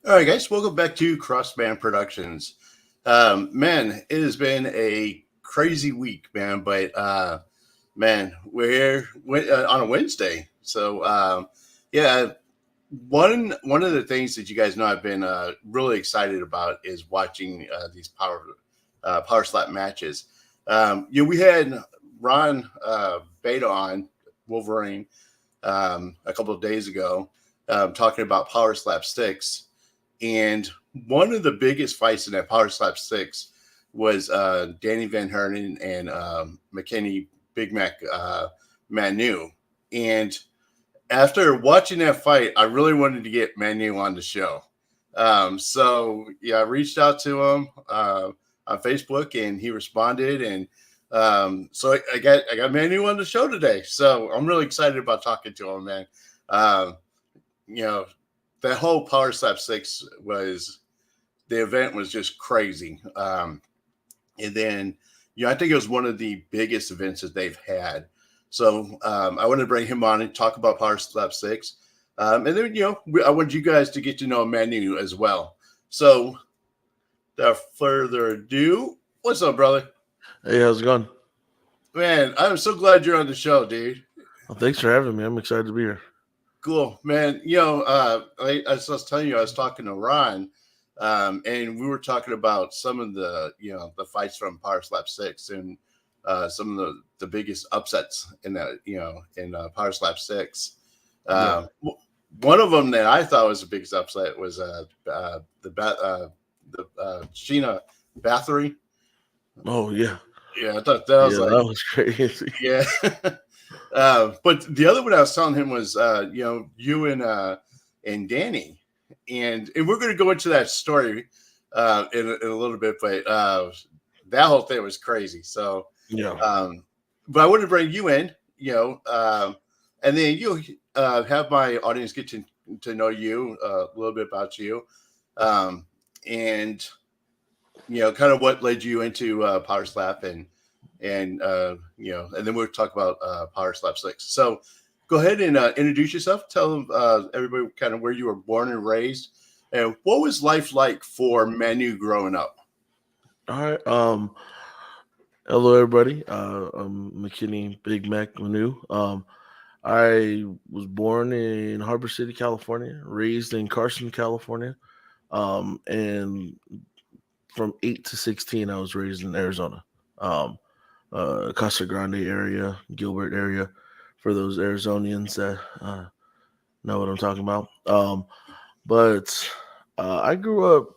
All right, guys, welcome back to Crossman Productions. Man, it has been a crazy week, man. But man, we're here on a Wednesday, so yeah. One of the things that you guys know I've been really excited about is watching these power slap matches. We had Ron Beta on Wolverine a couple of days ago, talking about power slap sticks. And one of the biggest fights in that Power Slap Six was Danny Van Hernen and Makini Big Mac Manu. And after watching that fight, I really wanted to get Manu on the show. So yeah, I reached out to him on Facebook, and he responded, and so I got Manu on the show today. So I'm really excited about talking to him, man. Um, you know, that whole Power Slap Six was the event was just crazy. And then, I think it was one of the biggest events that they've had. So I wanted to bring him on and talk about Power Slap Six. And then, I wanted you guys to get to know Manu as well. So, without further ado, what's up, brother? Hey, how's it going? Man, I'm so glad you're on the show, dude. Well, thanks for having me. I'm excited to be here. Cool, man. I was telling you, I was talking to Ron, and we were talking about some of the fights from Power Slap Six and some of the biggest upsets in that, in Power Slap Six. Yeah. One of them that I thought was the biggest upset was the Sheena Bathory. Oh, yeah. Yeah, I thought that was Yeah, like, that was crazy. yeah. But the other one I was telling him was, you and Danny, and we're going to go into that story in a little bit, but that whole thing was crazy. So, Yeah. but I want to bring you in, and then you have my audience get to know you a little bit about you, and kind of what led you into Power Slap and then we'll talk about Power Slap Six. So go ahead and introduce yourself. Tell everybody kind of where you were born and raised, and what was life like for Manu growing up. All right. Hello, everybody. I'm Makini Big Mac Manu. I was born in Harbor City, California, raised in Carson, California. And from 8 to 16, I was raised in Arizona. Um, Casa Grande area, Gilbert area, for those Arizonians that know what I'm talking about. But I grew up.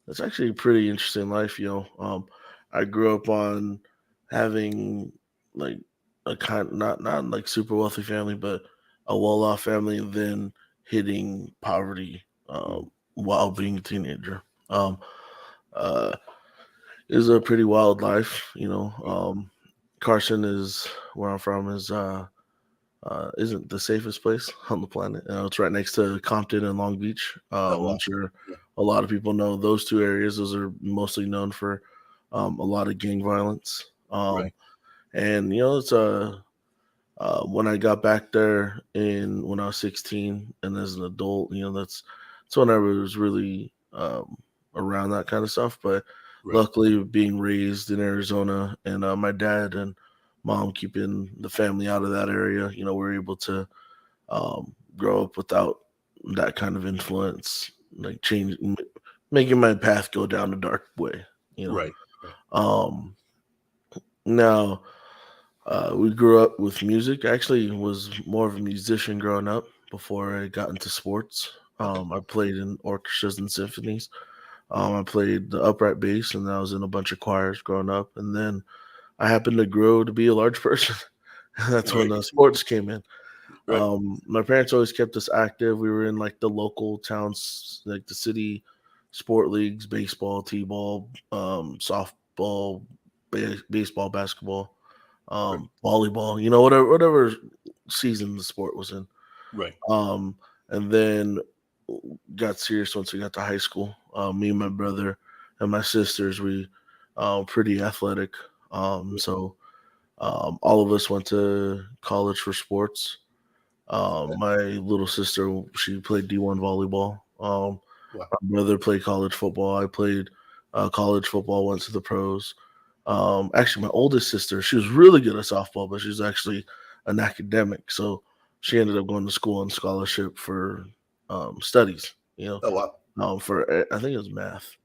It's actually a pretty interesting life. I grew up on having like a kind not like super wealthy family, but a well off family, and then hitting poverty while being a teenager. Um, uh, is a pretty wild life. Carson is where I'm from isn't the safest place on the planet. It's right next to Compton and Long Beach. Oh I'm wow, sure yeah, a lot of people know those two areas. Those are mostly known for a lot of gang violence. right, And it's when I got back there in when I was 16 and as an adult, that's when I was really around that kind of stuff. But right, luckily, being raised in Arizona and my dad and mom keeping the family out of that area, we're able to grow up without that kind of influence, like making my path go down a dark way. You know. right, right, Um, Now, we grew up with music. I actually was more of a musician growing up before I got into sports. okay, I played in orchestras and symphonies. I played the upright bass, and I was in a bunch of choirs growing up. And then I happened to grow to be a large person. That's when right, sports came in. right, My parents always kept us active. We were in like the local towns, like the city sport leagues, baseball, t-ball, softball, baseball, basketball, right, volleyball. Whatever season the sport was in. right, Um, and then got serious once we got to high school. Me and my brother and my sisters, we pretty athletic. right, All of us went to college for sports. okay, My little sister, she played D1 volleyball. Wow. My brother played college football. I played college football, went to the pros. Actually, my oldest sister, she was really good at softball, but she's actually an academic. So she ended up going to school on scholarship for studies, Oh wow. for I think it was math.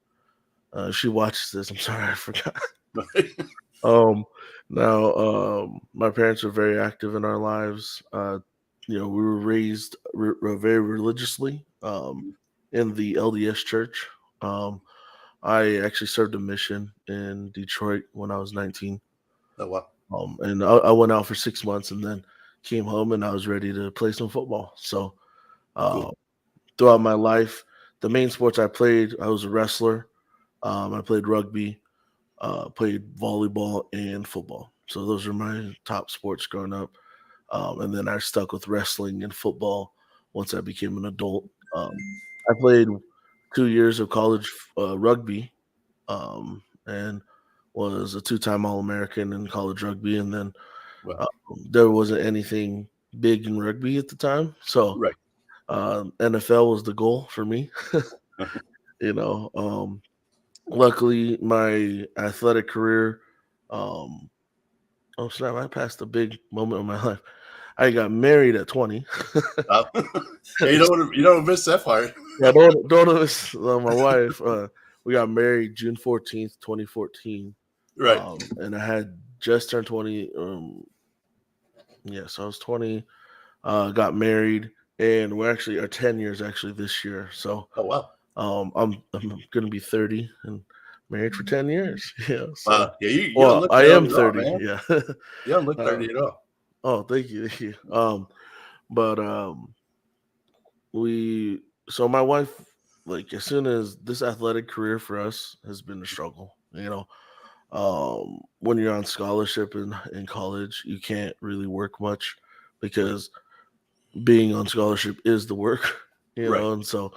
She watches this. I'm sorry, I forgot. Right. Um, Now, my parents were very active in our lives. We were raised very religiously in the LDS church. Um, I actually served a mission in Detroit when I was 19. Oh wow. And I went out for 6 months and then came home and I was ready to play some football. So, uh, Cool. throughout my life, the main sports I played, I was a wrestler. I played rugby, played volleyball and football. So those are my top sports growing up. And then I stuck with wrestling and football once I became an adult. I played 2 years of college rugby, and was a two-time All-American in college rugby. And then Well, uh, there wasn't anything big in rugby at the time, so right. NFL was the goal for me. you know, um, Luckily, my athletic career. Um, oh snap! I passed a big moment in my life. I got married at 20. Wow. Yeah, you don't miss that part. Yeah, don't miss my wife. We got married June 14th, 2014, Right. and I had just turned 20. Yeah, so I was 20. Got married, and we're actually our 10 years actually this year. So Oh wow. I'm gonna be 30 and married for 10 years. Yeah. So, Wow. Yeah, you don't well, look I young am at all, 30. man. Yeah. You don't look uh, 30 at all. oh, thank you, thank you. But we so my wife, like, as soon as this athletic career for us has been a struggle, when you're on scholarship in college, you can't really work much Right. because being on scholarship is the work, Right. and so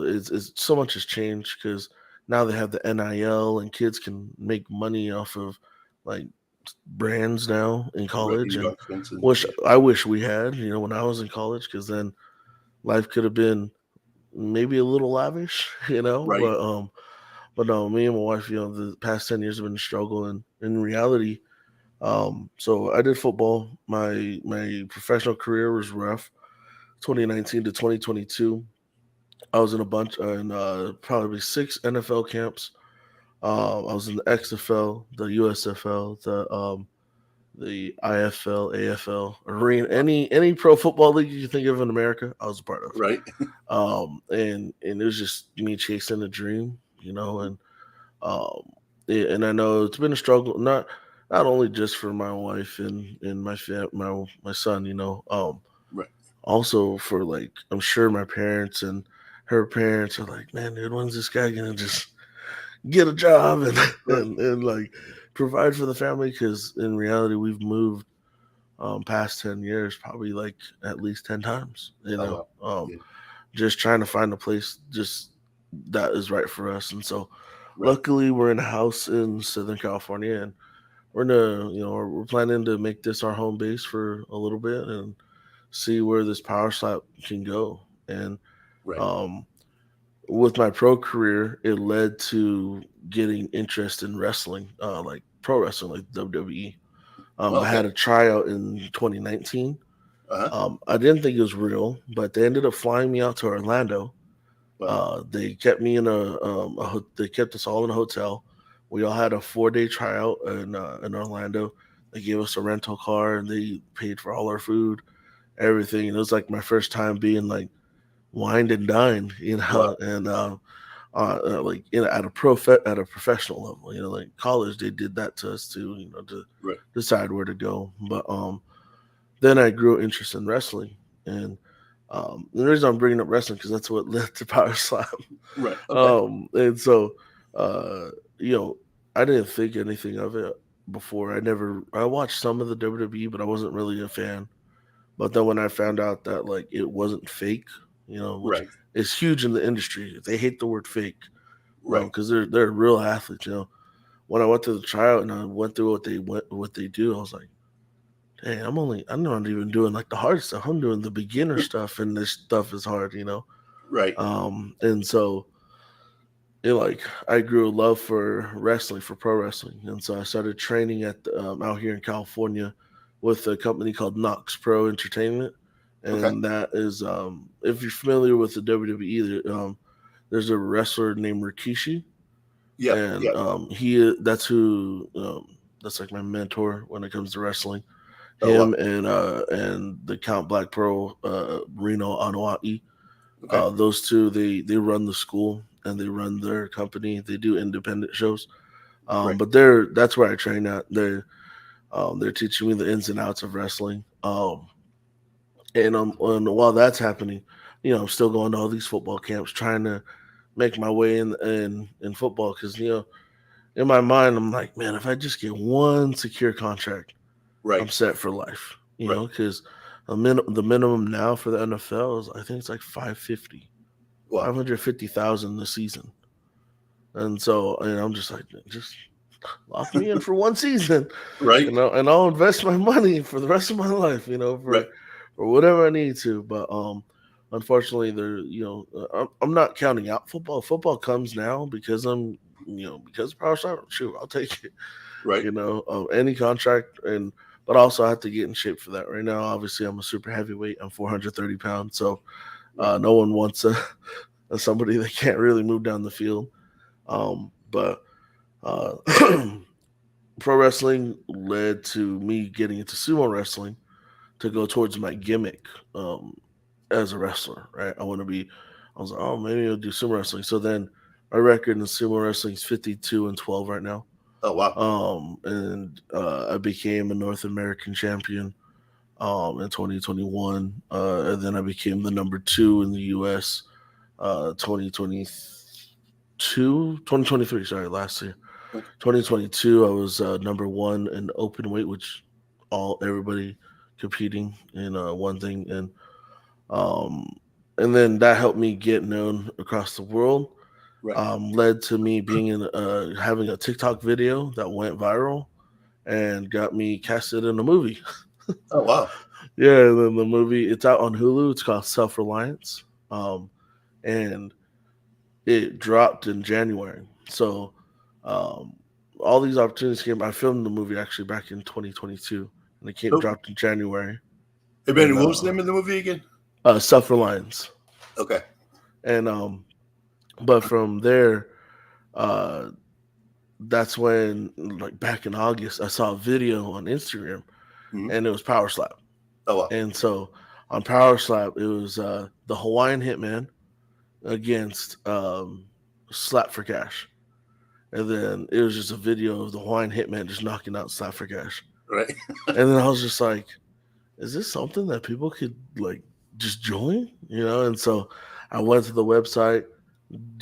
it's so much has changed because now they have the NIL and kids can make money off of like brands now in Right. college. And Endorsements and wish yeah. I wish we had, when I was in college, because then life could have been maybe a little lavish, Right. but no, me and my wife, the past 10 years have been a struggle. And in reality, so I did football. My professional career was rough. 2019 to 2022, I was in a bunch in probably six NFL camps. I was in the XFL, the USFL, the IFL, AFL, arena, any pro football league you think of in America, I was a part of. Right. And it was just me chasing a dream, um, and I know it's been a struggle, not only just for my wife and my son, Right. also for, like, I'm sure my parents and her parents are like, man, dude, when's this guy gonna just get a job and Right. and like provide for the family? Because in reality, we've moved past 10 years probably like at least 10 times, Oh wow. Yeah. just trying to find a place just that is right for us. And so Right. luckily we're in a house in Southern California, and we're planning to make this our home base for a little bit and see where this power slap can go. And Right. um, with my pro career, it led to getting interest in wrestling, like pro wrestling, like WWE. I Okay. had a tryout in 2019. Uh huh. I didn't think it was real, but they ended up flying me out to Orlando. Well. They kept me in they kept us all in a hotel. We all had a 4-day tryout in Orlando. They gave us a rental car and they paid for all our food, everything. And it was like my first time being like wined and dined, Wow. and like, at a professional level, like college, they did that to us too, to Right. decide where to go. But then I grew interest in wrestling, and the reason I'm bringing up wrestling because that's what led to Power Slam. Right. Okay. And so, uh, you know, I didn't think anything of it before. I watched some of the WWE, but I wasn't really a fan. But then when I found out that, like, it wasn't fake, which Right. is huge in the industry. They hate the word fake, Right. because they're real athletes. When I went to the tryout and I went through what they do, I was like, hey, I'm not even doing like the hard stuff. I'm doing the beginner stuff, and this stuff is hard. Right. And so like I grew a love for wrestling, for pro wrestling, and so I started training at out here in California with a company called Knox Pro Entertainment, Okay. and that is if you're familiar with the WWE, there's a wrestler named Rikishi, Yep. and Yep. that's who that's like my mentor when it comes to wrestling. Oh wow. Him and the Count Black Pearl, Reno Anua'i. Okay. Those two, they run the school and they run their company. They do independent shows, Right. but that's where I train at. They're teaching me the ins and outs of wrestling. And while that's happening, I'm still going to all these football camps, trying to make my way in football because in my mind I'm like, man, if I just get one secure contract, I'm Right. set for life. Right. Because the minimum now for the NFL is I think it's like 550. Wow. 550,000 this season. And so, and I'm just like, just lock me in for one season, Right. and I'll invest my money for the rest of my life, Right. for whatever I need to. But unfortunately, I'm not counting out football. Football comes now because because of power style. Sure, I'll take it. Right. Any contract, but also I have to get in shape for that. Right now, obviously, I'm a super heavyweight. I'm 430 pounds, so Right. no one wants somebody that can't really move down the field. But uh, pro wrestling led to me getting into sumo wrestling to go towards my gimmick as a wrestler. Right, I was like, oh, maybe I'll do sumo wrestling. So then my record in sumo wrestling is 52-12 right now. Oh wow. And I became a North American champion in 2021, and then I became the number 2 in the U.S. 2023, sorry, last year. 2022, I was number 1 in open weight, which everybody competing in one thing, um, and then that helped me get known across the world. Right. Led to me being in having a TikTok video that went viral and got me casted in a movie. Oh wow. Yeah, and then the movie, it's out on Hulu. It's called Self Reliance, and it dropped in January. So um, all these opportunities came. I filmed the movie actually back in 2022, and it came Oh, dropped in January. hey And Ben, what was the name of the movie again? Self Reliance, Okay. and but from there, uh, that's when, like, back in August, I saw a video on Instagram, Mm-hmm. and it was Power Slap. Oh wow. And so on Power Slap, it was the Hawaiian Hitman against Slap for Cash. And then it was just a video of the Hawaiian Hitman just knocking out Slap for Cash. Right. And then I was just like, is this something that people could like just join? And so I went to the website,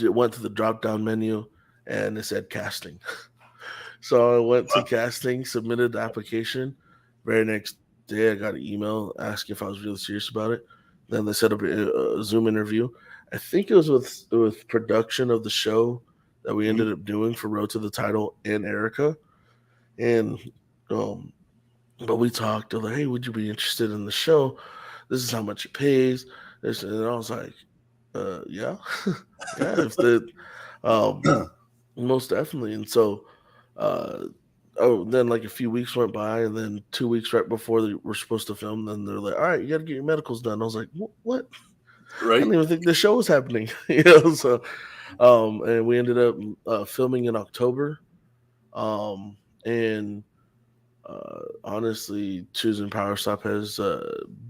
went to the drop down menu, and it said casting. So I went to Wow. casting, submitted the application. Very next day, I got an email asking if I was really serious about it. Then they set up a Zoom interview. I think it was with production of the show that we Mm-hmm. ended up doing for Road to the Title and Erica. And um, but we talked. They're like, hey, would you be interested in the show? This is how much it pays. This, and I was like, yeah, yeah. If the um, most definitely. And so, uh, then like a few weeks went by, and then 2 weeks right before they were supposed to film, then they're like, "All right, you got to get your medicals done." I was like, "What? I Right. didn't even think this show was happening." So, and we ended up filming in October, and honestly, choosing Power Stop has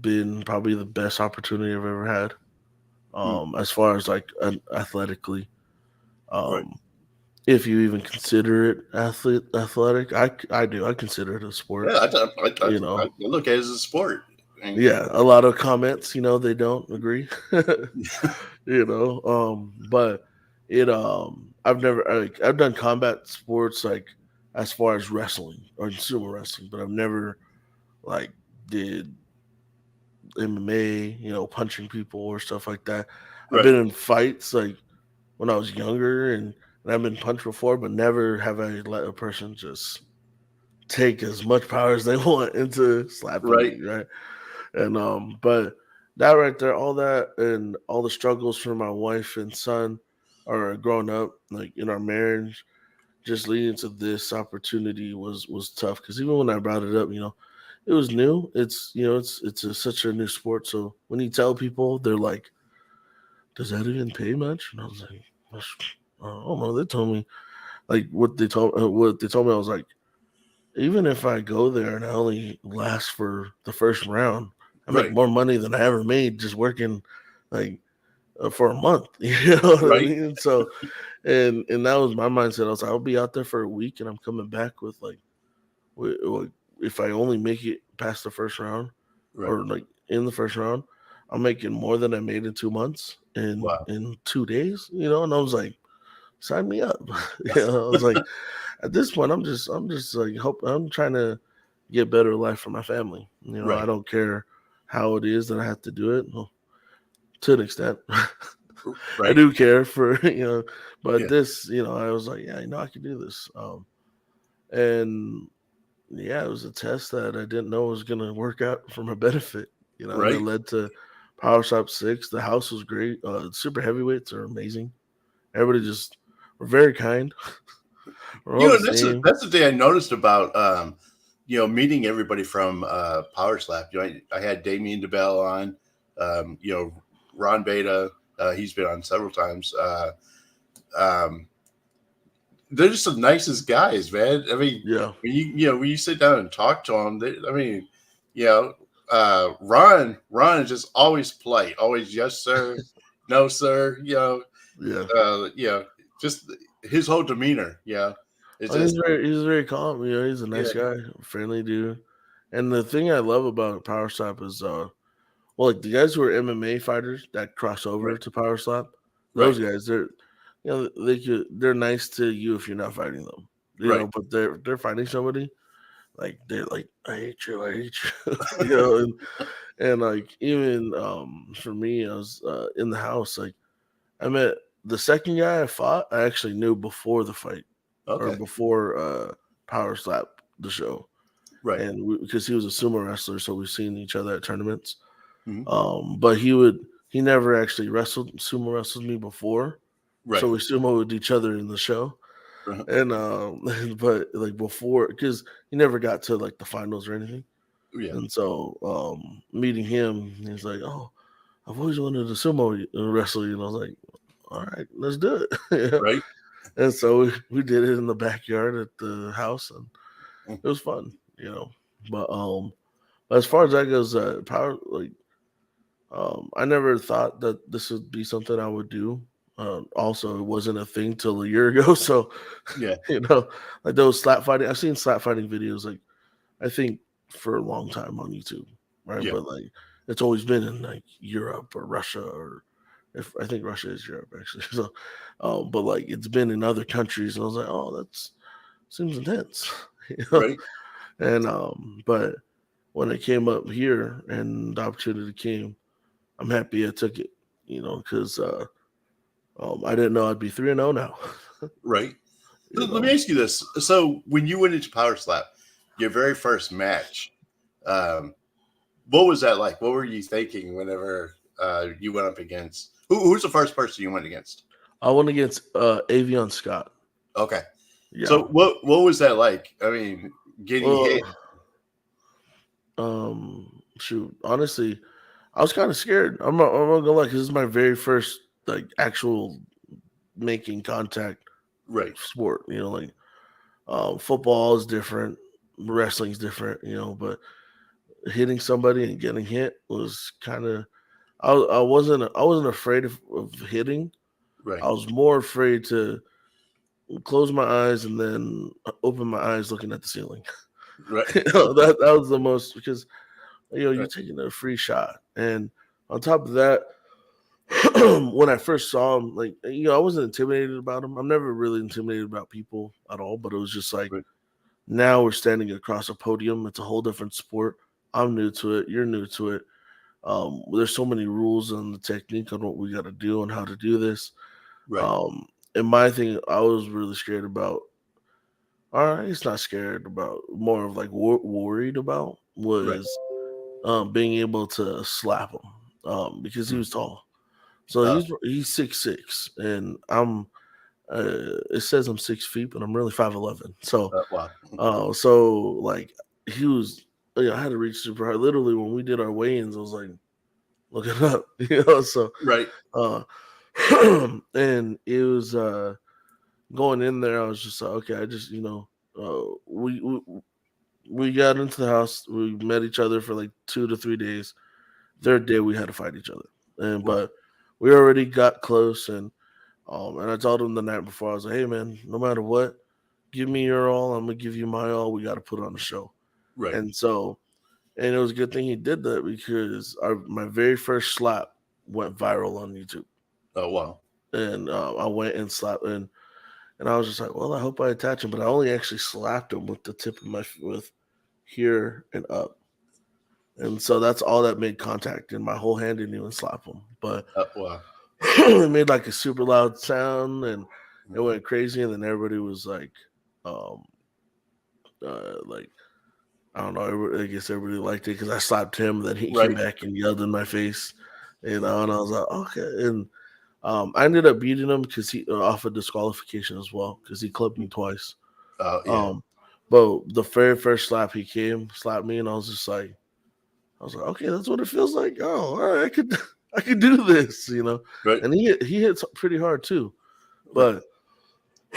been probably the best opportunity I've ever had, Mm. as far as like athletically. Right. Um, if you even consider it athletic, I do. I consider it a sport. Yeah, You know, I look at it as a sport. And, yeah. A lot of comments, they don't agree. But I've done combat sports like as far as wrestling or sumo wrestling, but I've never like did MMA, punching people or stuff like that. I've right. been in fights like when I was younger, and I've been punched before, but never have I let a person just take as much power as they want into slapping Right. me, right? And but that right there, all that and all the struggles for my wife and son are growing up, like in our marriage, just leading to this opportunity was tough. Because even when I brought it up, it was new. It's such a new sport. So when you tell people, they're like, "Does that even pay much?" And I was like, "I don't know." They told me like what they told me. I was like, even if I go there and I only last for the first round, I make Right. more money than I ever made just working like for a month. You know what I Right. mean? So, and that was my mindset. I was like, I'll be out there for a week and I'm coming back with like if I only make it past the first round Right. or like in the first round, I'm making more than I made in 2 months Wow. in 2 days. And I was like, sign me up. I was like, at this point, I'm just like I'm trying to get better life for my family. I Right. don't care how it is that I have to do it. Well, to an extent, I Right. do care for but Yeah. this, I was like, yeah, I can do this. And yeah, it was a test that I didn't know was gonna work out for my benefit. And that Right. led to Power Shop 6. The house was great. Super heavyweights are amazing. Everybody just were very kind. We're all the same. That's the thing I noticed about meeting everybody from Power Slap. I had Damien DeBell on, Ron Beta. He's been on several times. Um, they're just the nicest guys, man. I mean, Yeah. when you sit down and talk to them, you know, Ron is just always polite, always yes sir, no sir. Yeah. You know, just his whole demeanor. It's Oh, he's just very calm. He's a yeah, nice guy, friendly dude. And the thing I love about Power Slap is, well, like the guys who are MMA fighters that cross over right, to Power Slap, right, those guys, they're nice to you if you're not fighting them, right, but they're fighting somebody, like they're like, I hate you, and like even for me, I was in the house, like I met the second guy I fought, I actually knew before the fight or okay, before Power Slap the show, right, and because he was a sumo wrestler, so we've seen each other at tournaments. mhm, But he never actually sumo wrestled me before, so right, we sumoed each other in the show. uh-huh, And but like before, because he never got to like the finals or anything, yeah, and so meeting him, he's like, "Oh, I've always wanted to sumo wrestle you," and I was like, "All right, let's do it." right, And so we did it in the backyard at the house, and mm, it was fun. But as far as that goes, power like I never thought that this would be something I would do. Also, it wasn't a thing till a year ago. So, yeah, you know, like those slap fighting, I've seen slap fighting videos, like, I think for a long time on YouTube, right? yeah, But like, it's always been in like Europe or Russia, or if I think Russia is Europe actually. So, but like, it's been in other countries. And I was like, oh, that's seems intense, you know? right, And, but when it came up here and the opportunity came, I'm happy I took it, because I didn't know I'd be 3-0 now. right. you Let me know, ask you this: so, when you went into Power Slap, your very first match, um, what was that like? What were you thinking whenever you went up against who's the first person you went against? I went against Avion Scott. Okay, so Yeah. what was that like? I mean, getting hit, Well, shoot, honestly, I was kind of scared. I'm not gonna lie, because this is my very first like actual making contact right, sport. Like football is different, wrestling's different. But hitting somebody and getting hit was kind of. I wasn't afraid of hitting. I right, was more afraid to close my eyes and then open my eyes looking at the ceiling. right, That was the most, because you're right, taking a free shot, and on top of that, when I first saw him, like I wasn't intimidated about him. I'm never really intimidated about people at all, but it was just like, right, now we're standing across a podium. It's a whole different sport. I'm new to it. You're new to it. There's so many rules and the technique on what we got to do and how to do this. right, Um, and my thing, I was really scared about. All right, it's not scared about. More of like worried about right, was being able to slap him. because he was tall. So he's 6'6", and I'm. It says I'm 6 feet, but I'm really 5'11". So, wow. so like he was. I had to reach super hard. Literally, when we did our weigh-ins, I was like, looking up, So, Right. uh, and it was going in there. I was just like, okay, I just we got into the house. We met each other for like 2 to 3 days. Third day, we had to fight each other, Wow. but we already got close. And I told him the night before, I was like, hey man, no matter what, give me your all. I'm gonna give you my all. We got to put on the show. Right. And so, and it was a good thing he did that because my very first slap went viral on YouTube. Oh wow. And I went and slapped, and I was just like, well, I hope I attach him, but I only actually slapped him with the tip of with here and up, and so that's all that made contact, and my whole hand didn't even slap him, but Wow. it made like a super loud sound, and it went crazy, and then everybody was um, like I don't know, I guess everybody liked it because I slapped him, then he came Right. back and yelled in my face, and I was like, okay, and I ended up beating him because he off a disqualification as well because he clubbed me twice. Oh yeah. Um, but the very first slap he came, slapped me, and I was like, okay, that's what it feels like. Oh, all right, I could do this. Right. And he hits pretty hard too. Right.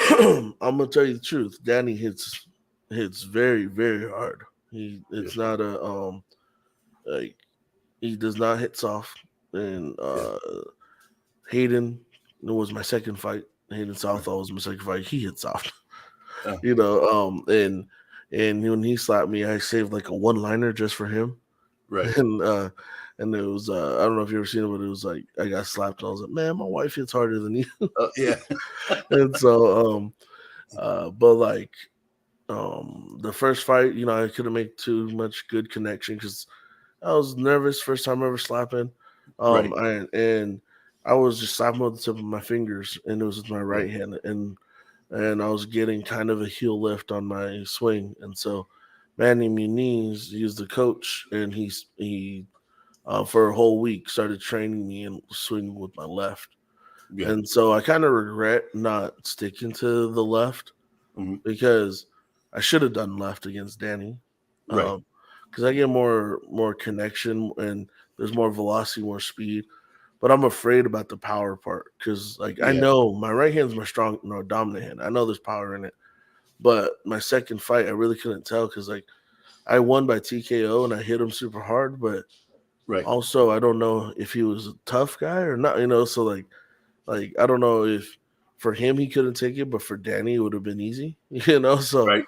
But I'm gonna tell you the truth. Danny hits very very hard. Yeah. It's not a like he does not hit soft. And Yeah. Hayden, it was my second fight. Hayden Right. Southall was my second fight. He hit soft. Oh, And when he slapped me, I saved like a one liner just for him. right. And it was I don't know if you ever seen it, but it was like I got slapped and I was like, man, my wife hits harder than you. Oh yeah. And so but like the first fight, I couldn't make too much good connection because I was nervous, first time ever slapping. Right. And I was just slapping with the tip of my fingers, and it was with my Yeah. right hand, and I was getting kind of a heel lift on my swing, and so Manny Muniz, he's the coach, and he for a whole week started training me and swinging with my left, Yeah. and so I kind of regret not sticking to the left Hmm. because I should have done left against Danny, Right. because I get more connection and there's more velocity, more speed. But I'm afraid about the power part because, like, I Yeah. know my right hand's my strong, no dominant hand. I know there's power in it, but my second fight, I really couldn't tell because, like, I won by TKO and I hit him super hard, but Right. also I don't know if he was a tough guy or not. So like I don't know if for him he couldn't take it, but for Danny it would have been easy. So Right.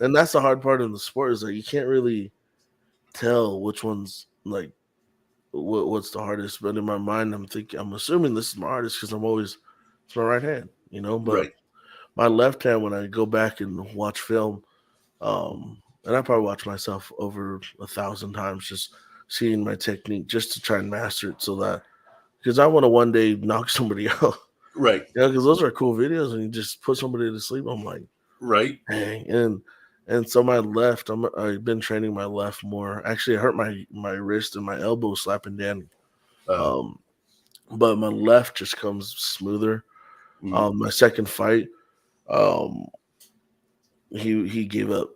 and that's the hard part in the sport is like you can't really tell which one's like what's the hardest. But in my mind, I'm assuming this is my hardest because it's my right hand, But Right. my left hand, when I go back and watch film, and I probably watch myself over 1,000 times, just seeing my technique, just to try and master it, so that because I want to one day knock somebody out. Right. Because those are cool videos, and you just put somebody to sleep. I'm like, Right. dang, and so my left, I've been training my left more. Actually, I hurt my wrist and my elbow slapping Danny. Uh, Um, but my left just comes smoother. mhm. My second fight, um, he gave up.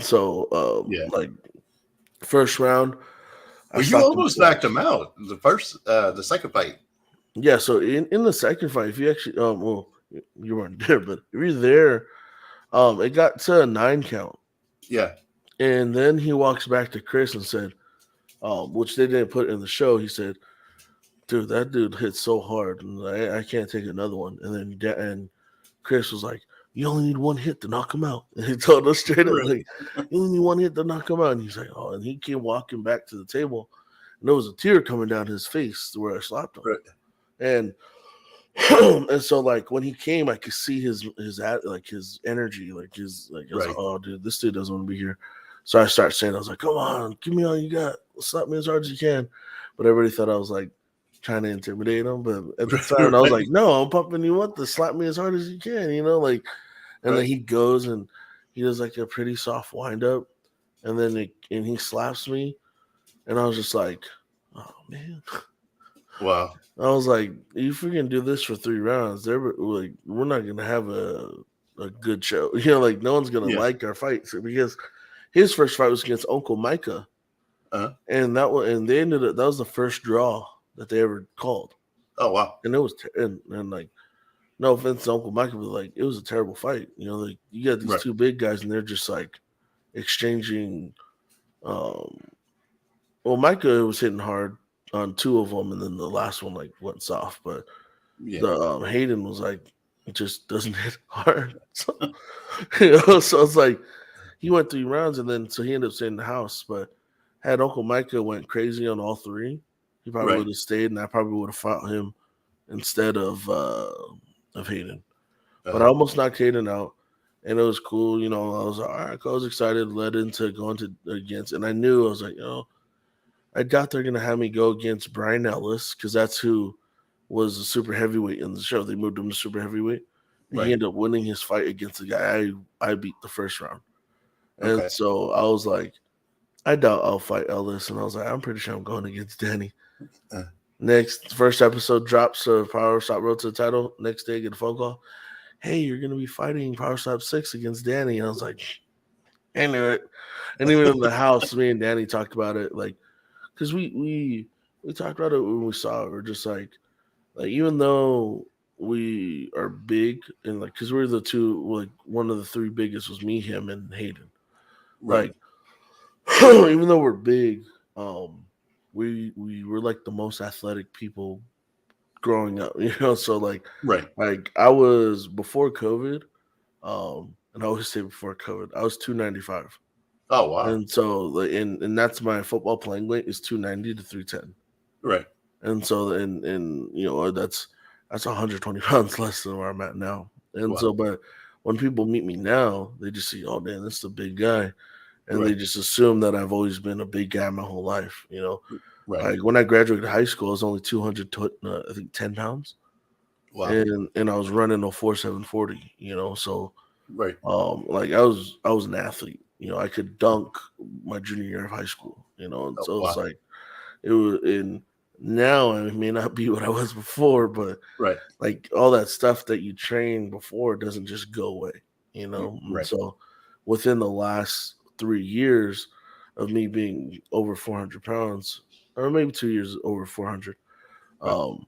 So Yeah. like first round, I Well, you slapped him almost knocked twice. him out the second fight. Yeah, so in the second fight, if you actually well, you weren't there, but if you're there, it got to a 9 count. Yeah. And then he walks back to Chris and said, which they didn't put in the show, he said, dude, that dude hit so hard, and I can't take another one. And then and Chris was like, you only need one hit to knock him out. And he told us straight up, Right. like, you only need one hit to knock him out. And he's like, oh, and he came walking back to the table, and there was a tear coming down his face to where I slapped him. Right. And and so like when he came, I could see like his energy, like I was like, Right. oh dude, this dude doesn't want to be here. So I started saying, I was like, come on, give me all you got, slap me as hard as you can. But everybody thought I was like trying to intimidate him. But at the time, I was Right. like, no, I'm pumping you up to slap me as hard as you can, like. And then Right. he goes and he does like a pretty soft wind up, and then and he slaps me, and I was just like, oh man. Wow. I was like, if we're gonna do this for 3 rounds, they're like, we're not gonna have a good show. Like no one's gonna Yeah. like our fights because his first fight was against Uncle Micah, Uh-huh. and they ended up that was the first draw that they ever called, Oh wow. and it was and like no offense to Uncle Micah, but like it was a terrible fight. Like you got these Right. two big guys, and they're just like exchanging. Um, well, Micah was hitting hard on two of them, and then the last one like went soft, but Yeah. the Hayden was like it just doesn't hit hard. So, so it's like he went 3 rounds and then so he ended up staying in the house. But had Uncle Micah went crazy on all three, he probably Right. would have stayed, and I probably would have fought him instead of Hayden. But I Uh-huh. almost knocked Hayden out, and it was cool. I was all right. I was excited, led into going to against, and I knew I was like, I doubt they're gonna have me go against Brian Ellis because that's who was a super heavyweight in the show. They moved him to super heavyweight, and he Right. ended up winning his fight against the guy I beat the first round. And Okay. so I was like, I doubt I'll fight Ellis, and I was like, I'm pretty sure I'm going against Danny. Uh, Next, first episode drops Power Stop Road to the title. Next day, I get a phone call. Hey, you're gonna be fighting Power Stop 6 against Danny. And I was like, I knew it. And even in the house, me and Danny talked about it, like, because we talked about it when we saw it. We're just like even though we are big and like because we're the two, like one of the three biggest was me, him, and Hayden. right. Like even though we're big, we were like the most athletic people growing up, So Right. like I was before COVID, and I always say before COVID, I was 295, Oh wow. and so like and that's my football playing weight is 290 to 310. Right. And so, and that's 120 pounds less than where I'm at now. And Wow. so, but when people meet me now, they just see, oh, damn, this is a big guy, and they Right. just assume that I've always been a big guy my whole life. Right. Like when I graduated high school, I was only 200, I think 10 pounds, Wow. and I was running a 4.740. So Right. like I was an athlete. I could dunk my junior year of high school. And Oh so it's wow. like it was in now I may not be what I was before, but Right. like all that stuff that you train before doesn't just go away. And Right. so within the last 3 years of me being over 400 pounds, or maybe 2 years over 400, Right. um,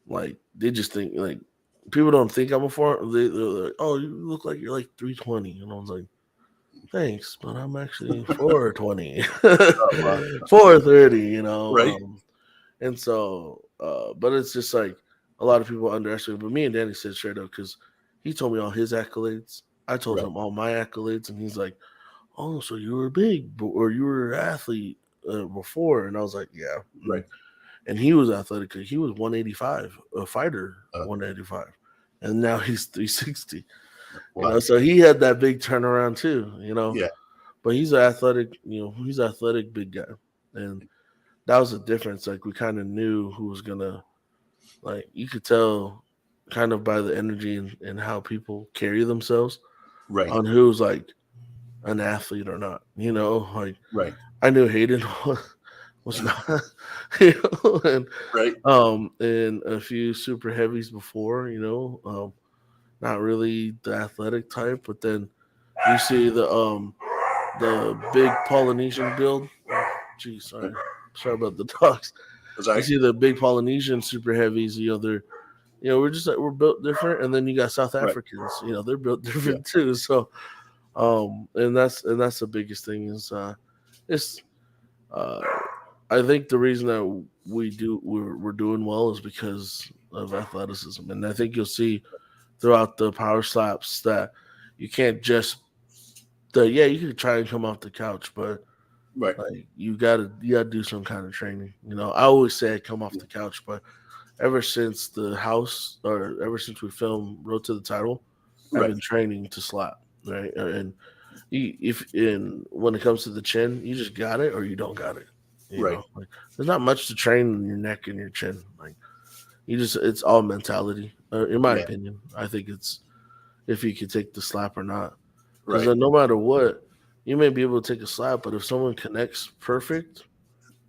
like they just think like people don't think I'm a four. They're like, oh, you look like you're like 320, and I was like, thanks, but I'm actually 420, Oh wow. 430. Right. And so, but it's just like a lot of people underestimate. But me and Danny said straight up because he told me all his accolades. I told Right. him all my accolades, and he's like, "Oh, so you were big, or you were an athlete before?" And I was like, "Yeah." Right. And he was athletic. He was 185, a fighter, Uh, 185, and now he's 360. wow. So he had that big turnaround too. Yeah. But he's an athletic. He's an athletic big guy, and that was the difference. Like we kind of knew who was gonna, like you could tell kind of by the energy and how people carry themselves Right. on who's like an athlete or not. Like Right. I knew Hayden was not, Right. and a few super heavies before, not really the athletic type, but then you see the big Polynesian build. Geez, sorry about the dogs. Was You I see the big Polynesian super heavies, they're we're just like we're built different, and then you got South right? Africans, they're built Yeah. different too. So and that's the biggest thing is it's uh I think the reason that we're doing well is because of athleticism. And I think you'll see throughout the power slaps that you can't just yeah, you can try and come off the couch, but Right. like you gotta do some kind of training. I always say I come off the couch, but ever since the house or ever since we filmed Road to the Title, I've Right. been training to slap, right? And if in when it comes to the chin, you just got it or you don't got it. Right. Like there's not much to train in your neck and your chin. Like it's all mentality. In my Yeah. opinion, I think it's if you can take the slap or not. Because Right. then no matter what, you may be able to take a slap, but if someone connects perfect,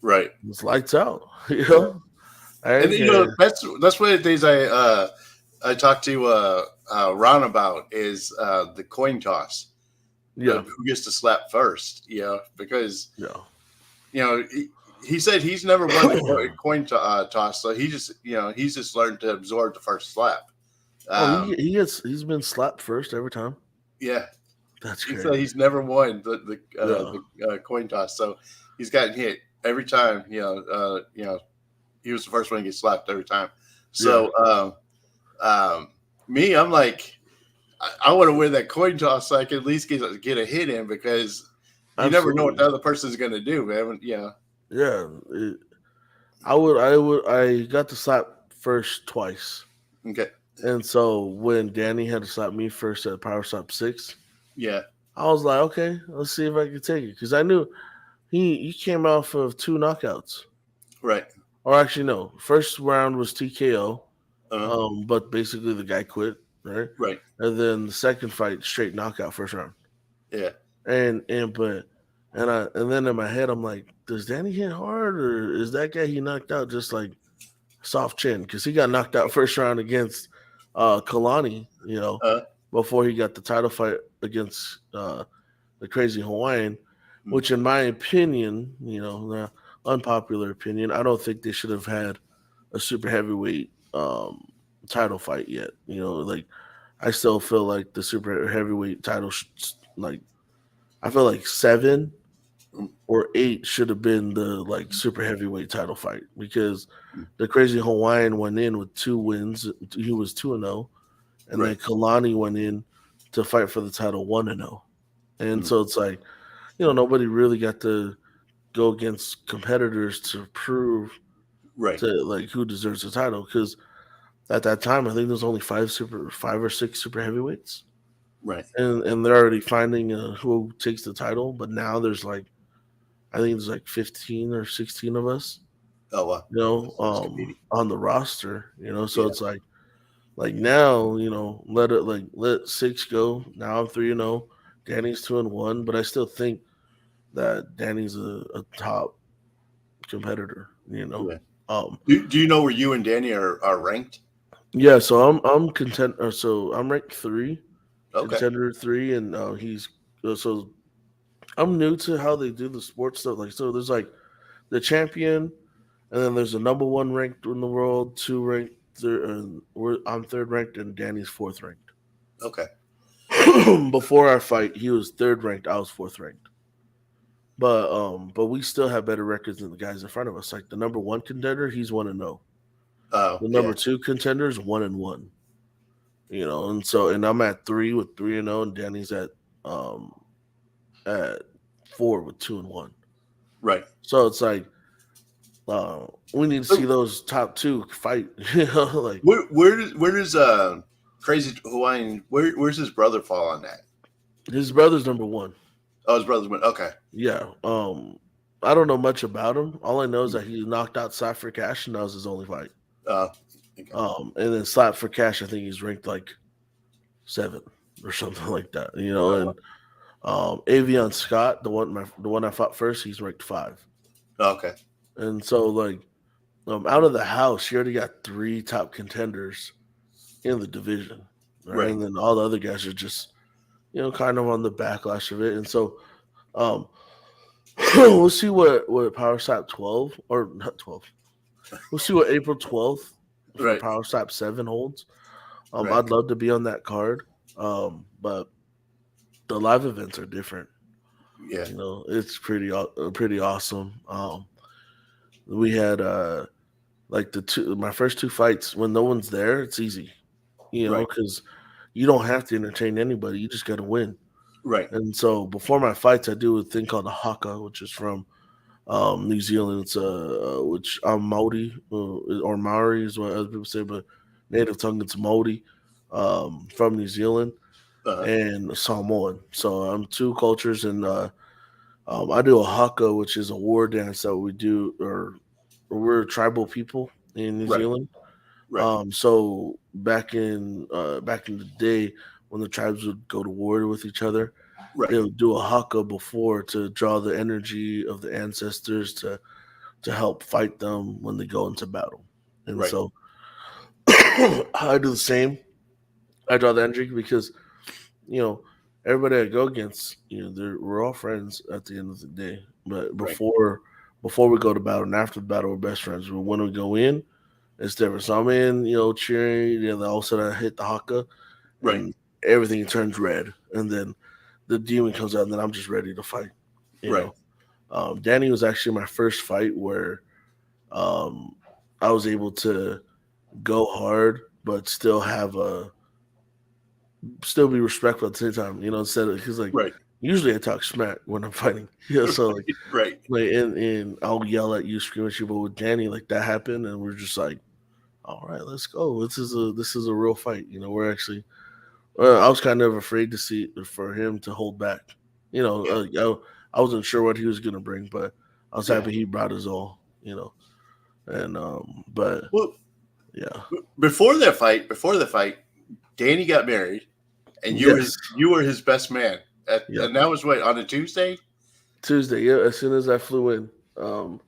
right. It's lights out. Yeah. I And ain't care. that's one of the things I talked to Ron about is the coin toss. Yeah, Who gets to slap first? Because yeah. he said he's never won the toss, so he's just learned to absorb the first slap. Oh, Um, he's been slapped first every time. yeah, That's he said crazy. he's never won Yeah, the coin toss, so he's gotten hit every time. He was the first one to get slapped every time. yeah. So um, me, I'm like, I want to win that coin toss so I can at least get a hit in because you never know what the Absolutely. other person's going to do, man. Yeah. Yeah. I got to slap first twice. Okay. And so when Danny had to slap me first at Power Slap 6, Yeah. I was like, okay, let's see if I can take it. Because I knew he came off of 2 knockouts. Right. Or actually, no. First round was TKO, Uh. but basically the guy quit, right? Right. And then the second fight, straight knockout, first round. Yeah. And then in my head, I'm like, does Danny hit hard, or is that guy he knocked out just like soft chin? Because he got knocked out first round against Kalani, Uh. before he got the title fight against the Crazy Hawaiian, Mm. which in my opinion, the unpopular opinion, I don't think they should have had a super heavyweight title fight yet. Like I still feel like the super heavyweight title, like I feel like 7 or 8 should have been the like super heavyweight title fight because Mm. the Crazy Hawaiian went in with 2 wins. He was 2-0, and then Right. Kalani went in to fight for the title 1-0. And Mm. so it's like, nobody really got to go against competitors to prove Right. to like who deserves the title because at that time I think there's only 5 or 6 super heavyweights, Right. and they're already finding who takes the title. But now there's like I think there's like 15 or 16 of us, Oh wow. That's competing. on the roster. So Yeah. it's like now let 6 go. Now I'm 3-0. Danny's 2-1, but I still think that Danny's a top competitor. Yeah. Um, Do you know where you and Danny are ranked? yeah. So I'm content. So I'm ranked 3, Okay. contender 3, and he's so I'm new to how they do the sports stuff. Like so, there's like the champion, and then there's a number 1 ranked in the world, 2 ranked. I'm 3rd ranked, and Danny's 4th ranked. Okay. Before our fight, he was 3rd ranked. I was 4th ranked. But we still have better records than the guys in front of us. Like the number 1 contender, he's 1-0. Oh The yeah. number 2 contender is 1-1. And I'm at 3 with 3-0, and Danny's at 4 with 2-1. Right. So it's like we need to see So those top 2 fight. Like where does Crazy Hawaiian where's his brother fall on that? his brother's number 1. Oh, his brother's went. Okay. Yeah. I don't know much about him. All I know is that he knocked out Slap for Cash, and that was his only fight. Uh, okay. And then Slap for Cash, I think he's ranked like 7 or something like that. Oh, And Avion Scott, the one I fought first, he's ranked 5. okay. And so like out of the house, you already got 3 top contenders in the division, right? Right. And then all the other guys are just kind of on the backlash of it. And so um, we'll see what Power Slap 12 or not 12. We'll see what April 12th for Right. Power Slap 7 holds. Right. I'd love to be on that card, but the live events are different. Yeah. It's pretty awesome. We had like my first 2 fights when no one's there. It's easy, Right. because you don't have to entertain anybody. You just got to win. Right. And so before my fights, I do a thing called a haka, which is from New Zealand. It's which I'm Maori or Maori is what other people say, but native tongue it's Maori from New Zealand Uh-huh. and Samoan. So I'm 2 cultures, and I do a haka, which is a war dance that we do, or we're tribal people in New Right. Zealand. Right. So back in the day when the tribes would go to war with each other, they Right. would do a haka before to draw the energy of the ancestors to to help fight them when they go into battle. And Right. so I do the same. I draw the energy because you know everybody I go against, we're all friends at the end of the day. But Right. before we go to battle and after the battle, we're best friends. But when we go in, it's different. So I'm in, cheering. Then all of a sudden I hit the haka, Right. and everything turns red, and then the demon comes out, and then I'm just ready to fight. You Right. know, Danny was actually my first fight where um, I was able to go hard, but still be respectful at the same time. Instead of because like Right. usually I talk smack when I'm fighting. So Right. and I'll yell at you, scream at you. But with Danny, like that happened, and we're just like, all right, let's go. This is a real fight. We're actually. I was kind of afraid to see for him to hold back. Yeah. I wasn't sure what he was gonna bring, but I was Yeah. happy he brought his all. And but Well, yeah, before the fight, Danny got married, and yes, you were his best man. yeah. And that was what, on a Tuesday. Tuesday, yeah. As soon as I flew in,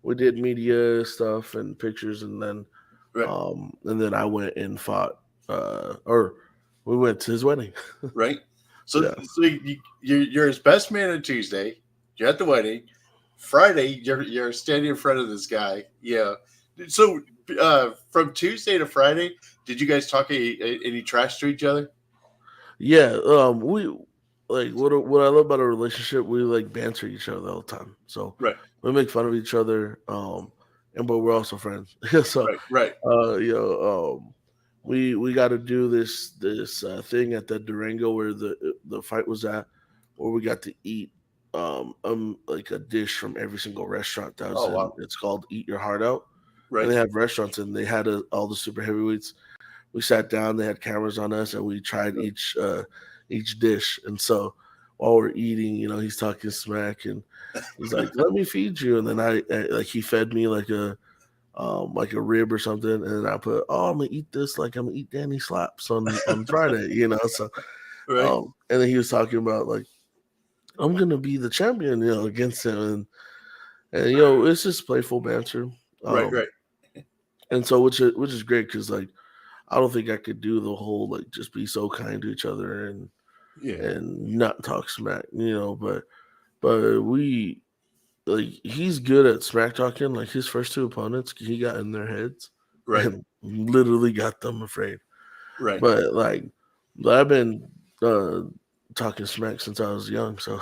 we did media stuff and pictures, Right. and then I went and fought, or we went to his wedding. Right. So Yeah, you're his best man on Tuesday. You're at the wedding. Friday, you're standing in front of this guy. Yeah. So from Tuesday to Friday, did you guys talk any trash to each other? yeah. We like what I love about our relationship. We like banter each other all the time, so Right. we make fun of each other. And but we're also friends. So, Right. Right. uh, you know, um, we got to do this thing at the Durango where the fight was at, where we got to eat like a dish from every single restaurant that was Oh in. wow. It's called Eat Your Heart Out, and Right. they have restaurants and they had all the super heavyweights. We sat down, they had cameras on us, and we tried Right. each dish. And so while we're eating, he's talking smack and he's like, "Let me feed you," and then like he fed me like a rib or something, and then I put, "Oh, I'm gonna eat this like I'm gonna eat Danny slaps on Friday," So Right. and then he was talking about like I'm gonna be the champion, against him, and it's just playful banter, Right. um, Right. and so which is great because like I don't think I could do the whole like just be so kind to each other Yeah. and not talk smack, but we like he's good at smack talking. Like his first two opponents, he got in their heads Right. and literally got them afraid. Right. But like I've been talking smack since I was young, so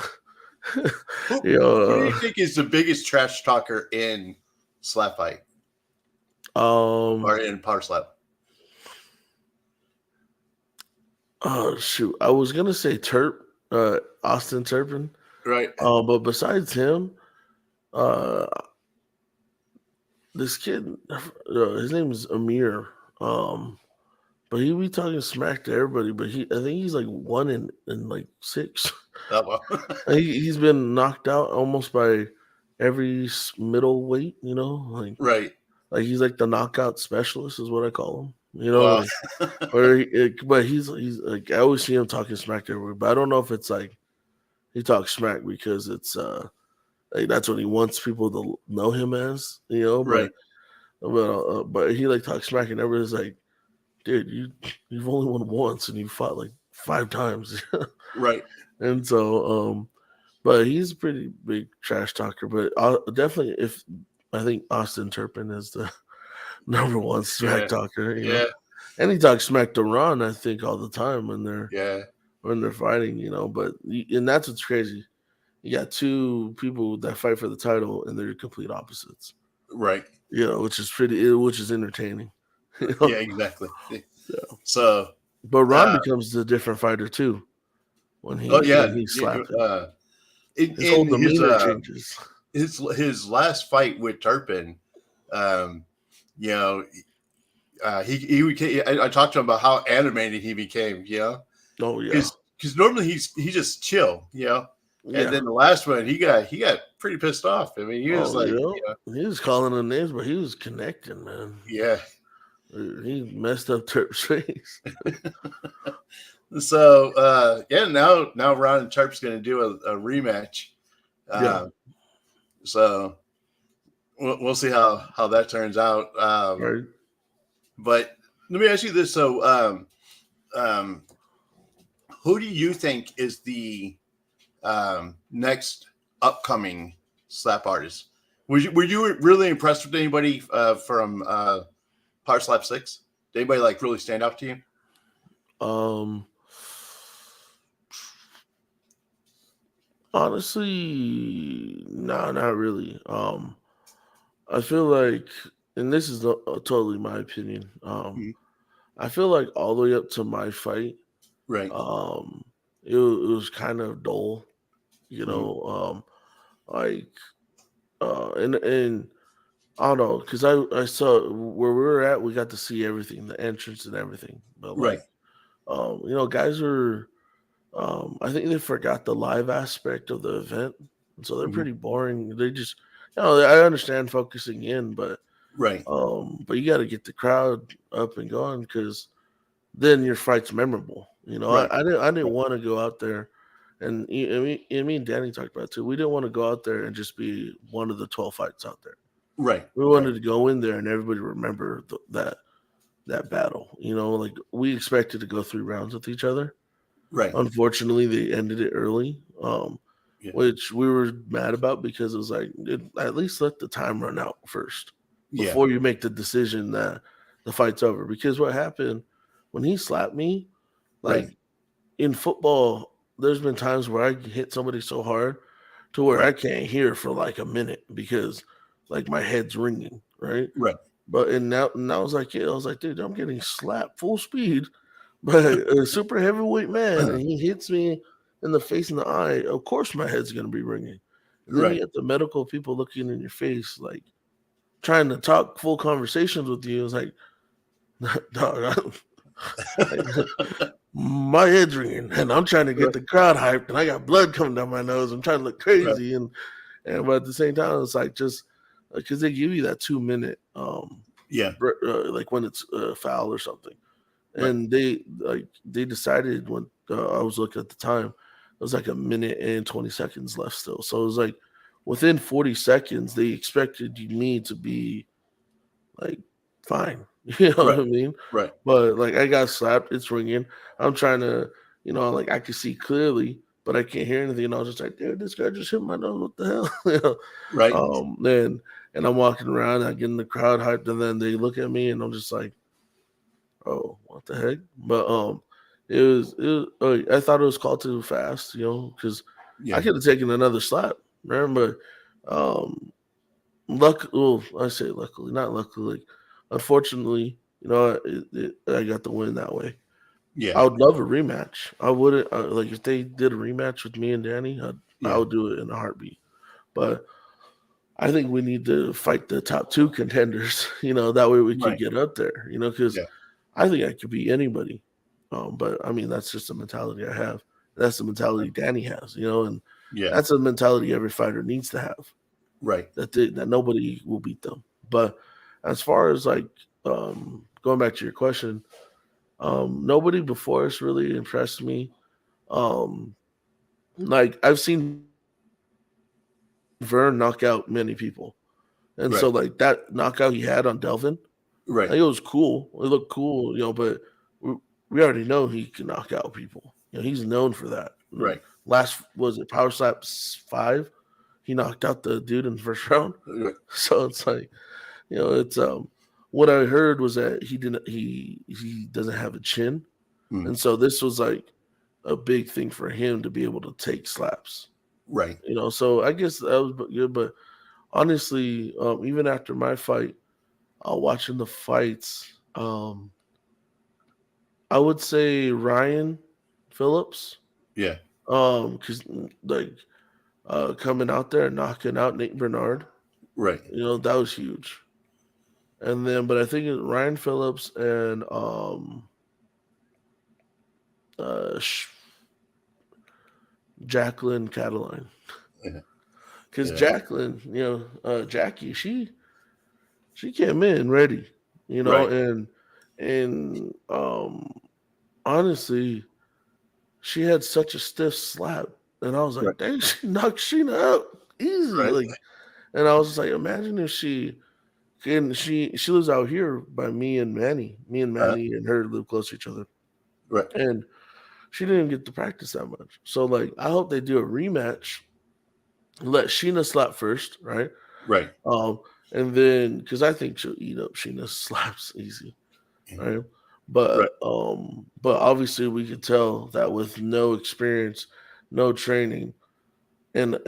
you Who do you know. think is the biggest trash talker in slap fight or Um. in power slap? Oh shoot, I was gonna say Turp, Austin Turpin. Right. But besides him, uh, this kid, his name is Amir. Um, But he be talking smack to everybody. But I think he's like one in like six. Oh, well. He's been knocked out almost by every middleweight. Right. Like he's like the knockout specialist is what I call him. Well. But he's like I always see him talking smack to everybody. But I don't know if it's like he talks smack because it's like that's what he wants people to know him as. Right. But he like talks smack and everybody's like, dude, you've only won once and you fought like 5 times. Right. And so but he's a pretty big trash talker. But definitely if I think Austin Turpin is the number one smack Yeah. talker. Yeah. And he talks smack to Ron, I think, all the time Yeah. when they're fighting, but and that's what's crazy. You got two people that fight for the title and they're complete opposites. Right. Which is entertaining. Yeah. Exactly. Yeah. So. But Ron becomes a different fighter too when Oh yeah. he's slapping. His whole In demeanor changes. his last fight with Turpin, um, you know, I talked to him about how animated he became. Oh yeah. Because normally he just chill. And Yeah. then the last one he got pretty pissed off. I mean, he was Oh like, yeah. He was calling them names, but he was connecting, man. yeah. He messed up Turp's face. So yeah, now Ron and Turp's going to do a rematch. Yeah. So we'll see how that turns out. right? But let me ask you this: so, um, who do you think is the next upcoming slap artist? Were you really impressed with anybody from Power Slap Six? Did anybody like really stand out to you? Um, Honestly, no, not really. I feel like, and this is totally my opinion. Mhm. I feel like all the way up to my fight, Right. um, it was kind of dull, you Hmm. know. Like, and I don't know, because I saw where we were at, we got to see everything, the entrance and everything. But Right. like, guys are, I think they forgot the live aspect of the event, and so they're Hmm. pretty boring. They just, I understand focusing in, Right. but you got to get the crowd up and going because then your fight's memorable. Right. I didn't Right. want to go out there, and me and Danny talked about it too. We didn't want to go out there and just be one of the 12 fights out there. Right. We Right. wanted to go in there and everybody remember that battle. Like we expected to go 3 rounds with each other. Right. Unfortunately, they ended it early, Yeah. which we were mad about because it was like, dude, at least let the time run out first Yeah. before you make the decision that the fight's over. Because what happened when he slapped me, Right. like in football, there's been times where I hit somebody so hard to where I Right. can't hear for like a minute because like my head's ringing, right? Right. But and I was like, yeah, I was like, dude, I'm getting slapped full speed by a super heavyweight man, and he hits me in the face and the eye. Of course, my head's gonna be ringing. And then you Right. get the medical people looking in your face, like trying to talk full conversations with you. It's like, dog, like, my head's ringing, and I'm trying to get Right. the crowd hyped, and I got blood coming down my nose. I'm trying to look Right. crazy, and but at the same time, it's like just because they give you that 2 minute Yeah. like when it's foul or something. Right. And they decided when I was looking at the time, it was like a minute and 20 seconds left still. So it was like within 40 seconds, they expected me to be like fine. You know Right. what I mean? Right. But like I got slapped, it's ringing. I'm trying to, like I can see clearly, but I can't hear anything. And I was just like, dude, this guy just hit my nose. What the hell? Right. And I'm walking around, I get in the crowd hyped, and then they look at me and I'm just like, oh, what the heck? But I thought it was called too fast, because I Yeah. could have taken another slap, man. But well, I say luckily, not luckily. Like, unfortunately, I got the win that way. Yeah. I would love a rematch. I wouldn't like if they did a rematch with me and Danny. I Yeah. would do it in a heartbeat. But I think we need to fight the top two contenders. That way we could Right. get up there. Because Yeah. I think I could beat anybody. But I mean, that's just the mentality I have. That's the mentality Danny has, and Yeah. that's a mentality every fighter needs to have. Right. That nobody will beat them. But as far as like going back to your question, nobody before us really impressed me. Um, like I've seen Vern knock out many people, and so Right. like that knockout he had on Delvin, Right. like it was cool. It looked cool, but we, we already know he can knock out people. He's known for that. Right. Last was it Power Slaps 5? He knocked out the dude in the first round. Right. So it's like, it's what I heard was that he doesn't have a chin. Mm. And so this was like a big thing for him to be able to take slaps. Right. So I guess that was good, but honestly, even after my fight, watching the fights, I would say Ryan Phillips, Yeah. because like coming out there and knocking out Nate Bernard, Right. that was huge. And then, but I think it's Ryan Phillips and uh, Jacqueline Cataline, Yeah. because Yeah. Jacqueline, Jackie, she came in ready, Right. and honestly, she had such a stiff slap, and I was Right. like, dang, she knocked Sheena out easy, Right. like. And I was just like, imagine if she lives out here by me and Uh, Manny and her live close to each other, right, and she didn't get to practice that much. So like, I hope they do a rematch. Let Sheena slap first, right? right, Um, and then because I think she'll eat up Sheena's slaps easy, right? right, But obviously we could tell that with no experience, no training, and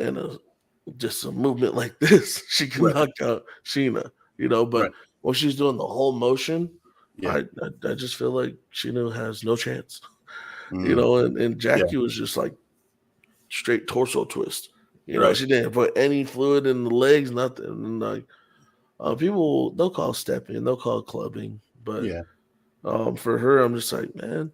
just a movement like this, she can right, knock out Sheena, you know. But right. when she's doing the whole motion, Yeah. I just feel like Sheena has no chance, you Mm, know. And yeah. Jackie was just like straight torso twist, you know. Right. She didn't put any fluid in the legs, nothing. And like people, they'll call it stepping, they'll call it clubbing, but Yeah. for her, I'm just like, man,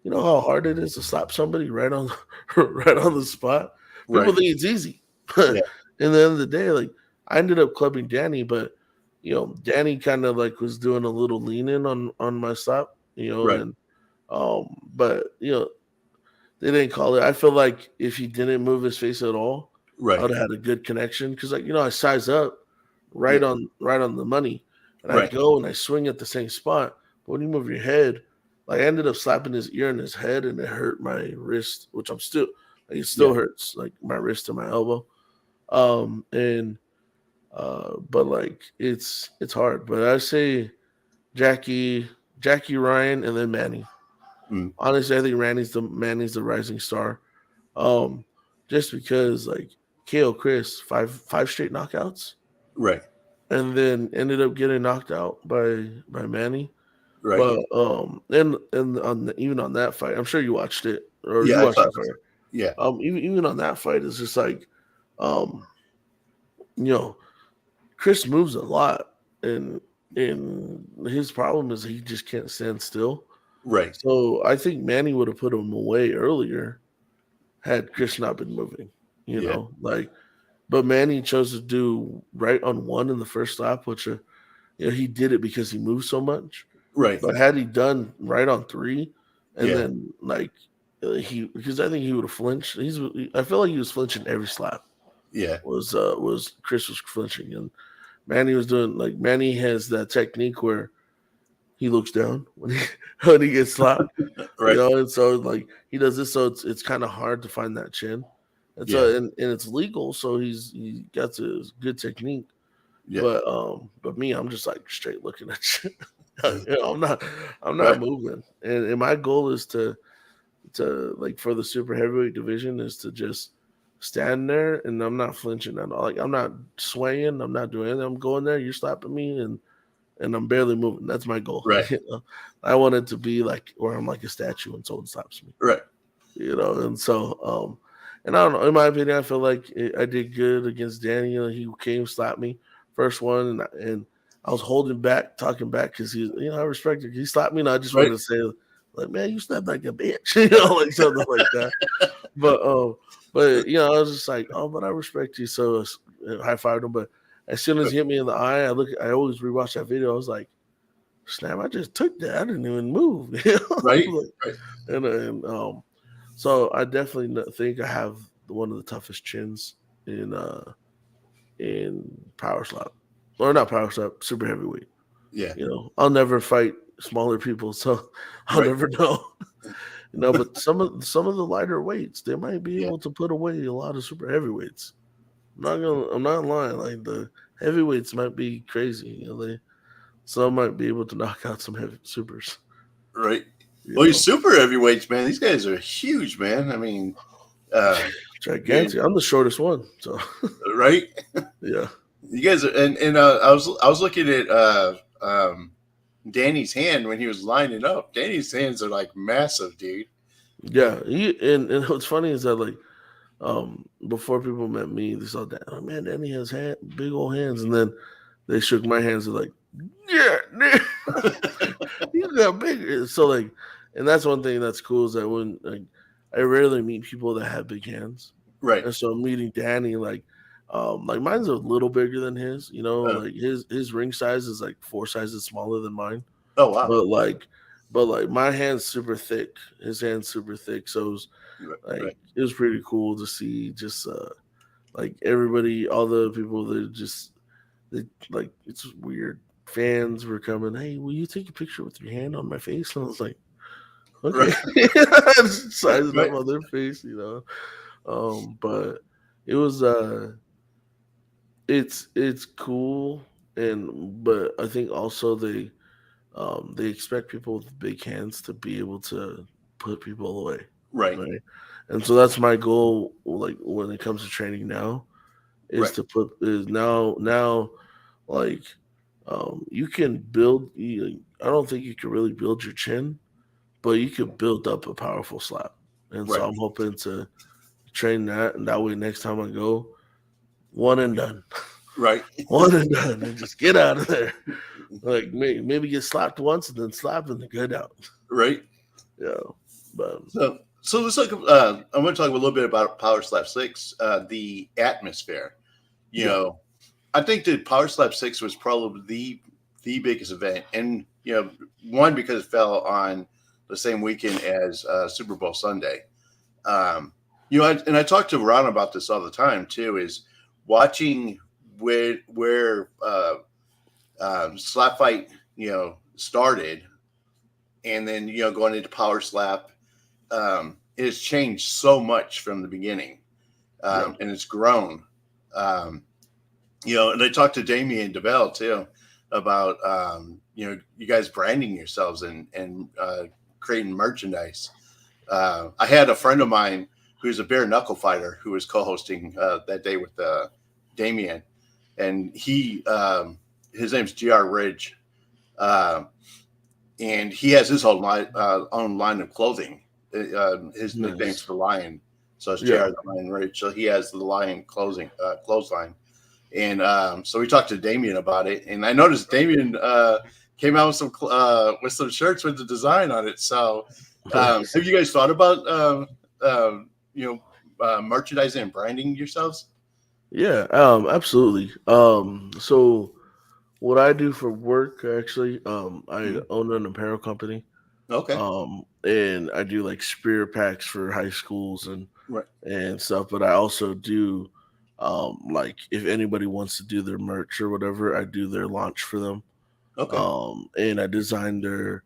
you know how hard it is to slap somebody right on right on the spot? People Right. think it's easy. But Yeah. in the end of the day, like I ended up clubbing Danny, but you know, Danny kind of like was doing a little lean in on my slap, you know, Right. and but you know, they didn't call it. I feel like if he didn't move his face at all, I Right. would have had a good connection because, like, you know, I size up Yeah. right on the money, and I Right. go and I swing at the same spot. But when you move your head, like I ended up slapping his ear and his head, and it hurt my wrist, which I'm still like it Yeah. still hurts, like my wrist and my elbow. And but like it's hard. But I say Jackie, Jackie Ryan, and then Manny. Mm, Honestly, I think Manny's the rising star. Um, just because like KO Chris five straight knockouts, right. and then ended up getting knocked out by Manny. Right. But and on even on that fight, I'm sure you watched it or Yeah. you I watched saw that this. fight. Yeah. Even on that fight, it's just like um, you know, Chris moves a lot, and and his problem is he just can't stand still. Right. So I think Manny would have put him away earlier had Chris not been moving, you Yeah. know, like, but Manny chose to do right on one in the first lap, which, you know, he did it because he moved so much. Right. But had he done right on three, and Yeah. then like because I think he would have flinched. I feel like he was flinching every slap. Yeah. Was Chris was flinching, and Manny was doing like Manny has that technique where he looks down when he when he gets slapped, you Right. know, and so like he does this, so it's kind of hard to find that chin, and Yeah. so and it's legal, so he got his good technique, Yeah. but me, I'm just like straight looking at you. You know, I'm not Right. moving, and my goal is to like for the super heavyweight division is to just stand there and I'm not flinching at all. Like I'm not swaying, I'm not doing anything. I'm going there, you're slapping me, and I'm barely moving. That's my goal. Right. You know? I want it to be like where I'm like a statue when someone slaps me. Right. You know, and so and I don't know. In my opinion, I feel like I did good against Danny. You know, he came, slapped me first one, and I was holding back, talking back because he, you know, I respect it. He slapped me, and I just wanted Right. to say, like, man, you slapped like a bitch, you know, like something like that. But you know, I was just like, oh, but I respect you, so high fived him. But as soon as he hit me in the eye, I always rewatch that video. I was like, snap, I just took that. I didn't even move. You Right. know? Right. And so I definitely think I have one of the toughest chins in power slap, or not power slap, super heavyweight. Yeah. You know, I'll never fight smaller people, so I'll Right. never know. You know, but some of the lighter weights, they might be Yeah. able to put away a lot of super heavyweights. I'm not lying. Like the heavyweights might be crazy. You know, they some might be able to knock out some heavy supers. Right. You Well, these know, super heavyweights, man. These guys are huge, man. I mean, yeah, gigantic. I'm the shortest one, so right. yeah, You guys are, and I was looking at Danny's hand when he was lining up. Danny's hands are like massive, dude. yeah. And what's funny is that like before people met me, they saw that, oh man, Danny has big old hands, and then they shook my hands and like, yeah, you got big. So like, and that's one thing that's cool is that when like I rarely meet people that have big hands, Right. and so meeting Danny like mine's a little bigger than his. You know, Uh, like his ring size is like 4 sizes smaller than mine, oh wow. but like. But like my hand's super thick, his hand's super thick, so it was Right. like Right. it was pretty cool to see just like everybody, all the people that just they like it's weird. Fans were coming. Hey, will you take a picture with your hand on my face? And I was like, okay, Right. sizing up Right. on their face, But it was it's cool, and but I think also they expect people with big hands to be able to put people away, Right. right? And so that's my goal. Like when it comes to training now, is Right. to put is now like you can build. I don't think you can really build your chin, but you could build up a powerful slap. And so Right. I'm hoping to train that, and that way next time I go, one and done, Right. one and done, and just get out of there. Like maybe get slapped once and then slap and then get out. Right. Yeah, but So let's talk. I want to talk a little bit about Power Slap Six, the atmosphere. You yeah, know, I think that Power Slap Six was probably the biggest event, and one because it fell on the same weekend as Super Bowl Sunday. Um, and I talk to Ron about this all the time too. Is watching where slap fight started, and then going into Power Slap, it has changed so much from the beginning, yeah, and it's grown. Um, and I talked to Damien DeBell too about you guys branding yourselves and creating merchandise. I had a friend of mine who's a bare knuckle fighter who was co-hosting that day with Damien, and his name's Gr Ridge, uh, and he has his own line of clothing. His nickname's nice. the Lion, so it's Jr. Yeah, the Lion Ridge. So he has the Lion clothesline. And so we talked to Damien about it, and I noticed Damien came out with some shirts with the design on it. So, nice. have you guys thought about merchandising and branding yourselves? Yeah, absolutely. So what I do for work actually, I Mhm. own an apparel company. Okay, And I do like spirit packs for high schools right. and stuff. But I also do, like if anybody wants to do their merch or whatever, I do their launch for them. Okay, And I design their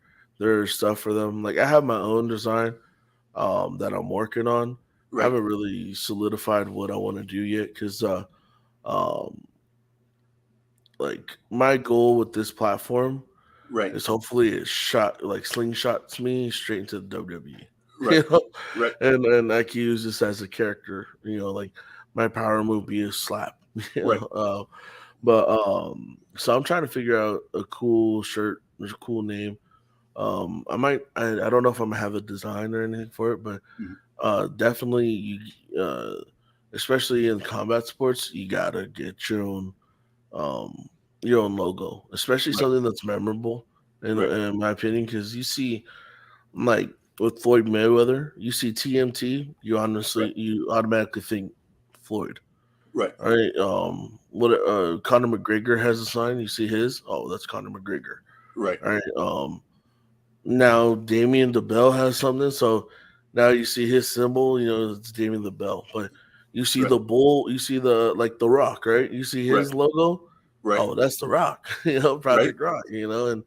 stuff for them. Like I have my own design, that I'm working on. I right, haven't really solidified what I want to do yet because um, like my goal with this platform right, is hopefully it shot like slingshots me straight into the WWE. right, You know, right, and I can use this as a character. Like my power move be a slap. You right. know, but so I'm trying to figure out a cool shirt, a cool name. I don't know if I'm gonna have a design or anything for it, but Mhm. definitely especially in combat sports, you gotta get um, your own logo, especially Right, something that's memorable. right, In my opinion, because you see, like with Floyd Mayweather, you see TMT, right, you automatically think Floyd. right, All right. What Conor McGregor has a sign. You see his. Oh, that's Conor McGregor. right, All right. Now Damien DeBell has something. So now you see his symbol. It's Damien DeBell. But you see right, the bull. You see the Rock. Right. You see right, his logo. right, Oh, that's the Rock. right, Project Rock. And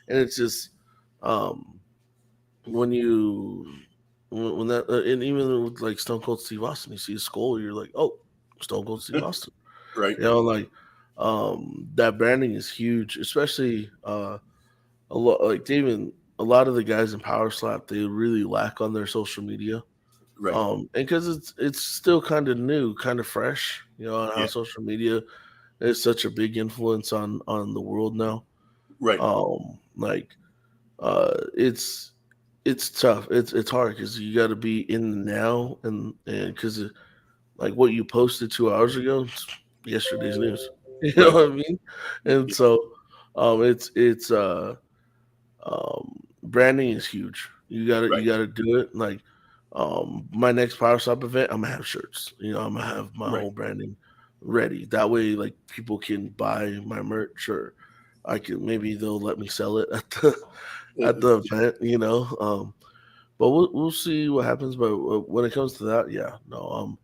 it's just um when you when that and even with like Stone Cold Steve Austin, you see his skull, you're like, oh, Stone Cold Steve Austin. right, Like that branding is huge, especially a lot like David. A lot of the guys in Power Slap, they really lack on their social media. right. And because it's still kind of new, kind of fresh, on how Yeah, social media is such a big influence on the world now. right, Like it's tough. It's hard because you got to be in the now, and because like what you posted 2 hours ago, it's yesterday's news. You know right, what I mean? And yeah, so, it's branding is huge. right, You gotta do it. Like, my next Power Stop event, I'm gonna have shirts. I'm gonna have my right. whole branding ready. That way, like people can buy my merch, or I can maybe they'll let me sell it at the event. But we'll see what happens. But when it comes to that, yeah, no,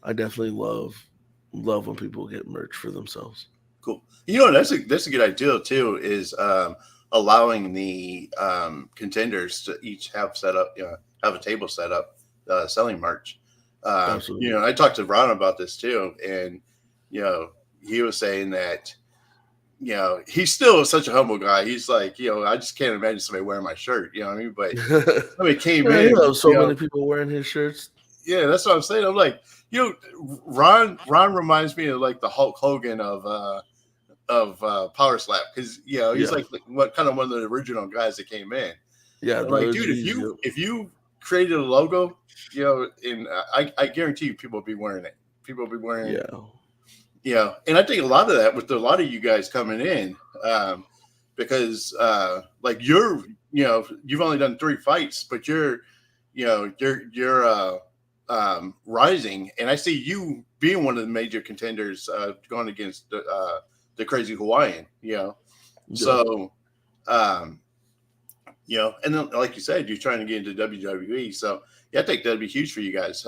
I definitely love. love when people get merch for themselves. Cool. That's a good idea too. Is allowing the contenders to each have set up, have a table set up, selling merch. Absolutely. I talked to Ron about this too, and you know, he was saying that he's still such a humble guy. He's like, I just can't imagine somebody wearing my shirt. You know what I mean? But somebody came Yeah, he in, knows so many people wearing his shirts. yeah, that's what I'm saying. I'm like, Ron reminds me of like the Hulk Hogan of Power Slap, because he's Yeah, like what kind of one of the original guys that came in. yeah, I'm the like, dude, OGs. Yep. if you created a logo, and I guarantee you people will be wearing it. People will be wearing, Yeah, and I think a lot of that with a lot of you guys coming in, because like you've only done 3 fights, but you're rising, and I see you being one of the major contenders, going against the crazy Hawaiian, yeah, so um, and then like you said, you're trying to get into WWE, so yeah, I think that'd be huge for you guys.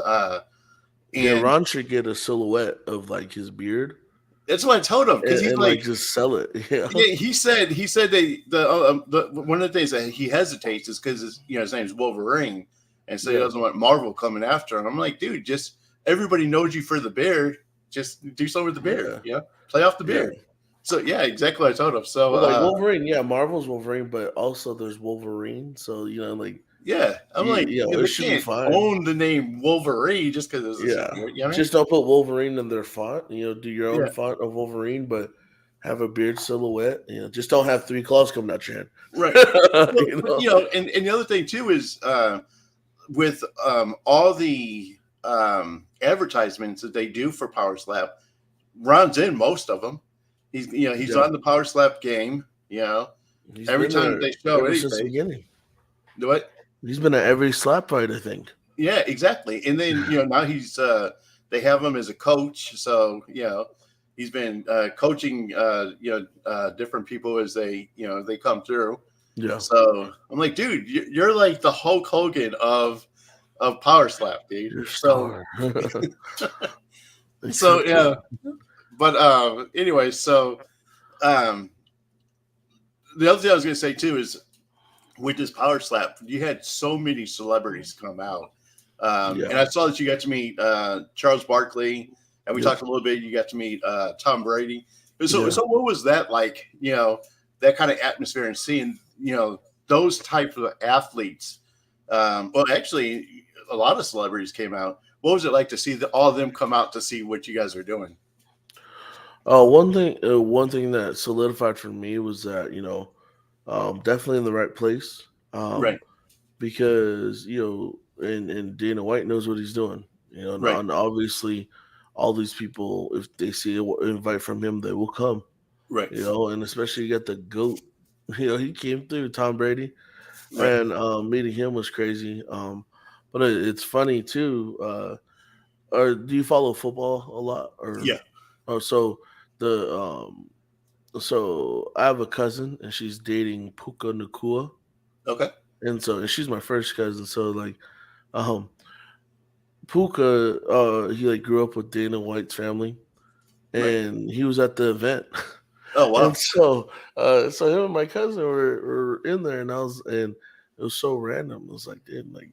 yeah. And Ron should get a silhouette of like his beard that's what I told him, because he's and like like, just sell it. Yeah, yeah, he said the one of the things that he hesitates is because his name's Wolverine, and so he yeah, doesn't want Marvel coming after him. I'm like, dude, just everybody knows you for the beard. Just do something with the beard. yeah, Play off the yeah. beard. So yeah, exactly what I told him. So Well, like Wolverine, yeah, Marvel's Wolverine, but also there's Wolverine. So like yeah, I'm like, it they should be can't fine. own the name Wolverine just because it's a Yeah, superhero. You know what I mean? just don't put Wolverine in their font. Do your own Yeah, font of Wolverine, but have a beard silhouette. Just don't have 3 claws coming out your hand. right. Well, but, and the other thing too is with all the advertisements that they do for Power Slap, Ron's in most of them. He's Yeah, on the Power Slap game. he's Every been time there they show ever since the anything, beginning. do it. He's been at every slap fight, I think. Yeah, exactly. And then now he's they have him as a coach, so he's been coaching different people as they come through. Yeah, So I'm like, dude, you're like the Hulk Hogan of Power Slap, dude. you're a So star. so Accept it. yeah, but anyway, so um, the other thing I was going to say too is with this Power Slap, you had so many celebrities come out, and Yeah. I saw that you got to meet Charles Barkley, and we Yep. talked a little bit. You got to meet Tom Brady. So, Yeah. so what was that like? That kind of atmosphere and seeing those type of athletes. Well, actually, a lot of celebrities came out. What was it like to see all of them come out to see what you guys are doing? One thing that solidified for me was that definitely in the right place. Right, Because and Dana White knows what he's doing. right, And obviously, all these people, if they see an invite from him, they will come. right, And especially you got the goat. He came through Tom Brady, right. and meeting him was crazy. But it's funny too. Or do you follow football a lot? Or Yeah. so the so I have a cousin and she's dating Puka Nakua, Okay. and she's my first cousin. So like, um, Puka, he like grew up with Dana White's family, Right. and he was at the event. Oh And wow. so him and my cousin were in there, and it was so random. It was like, dude, like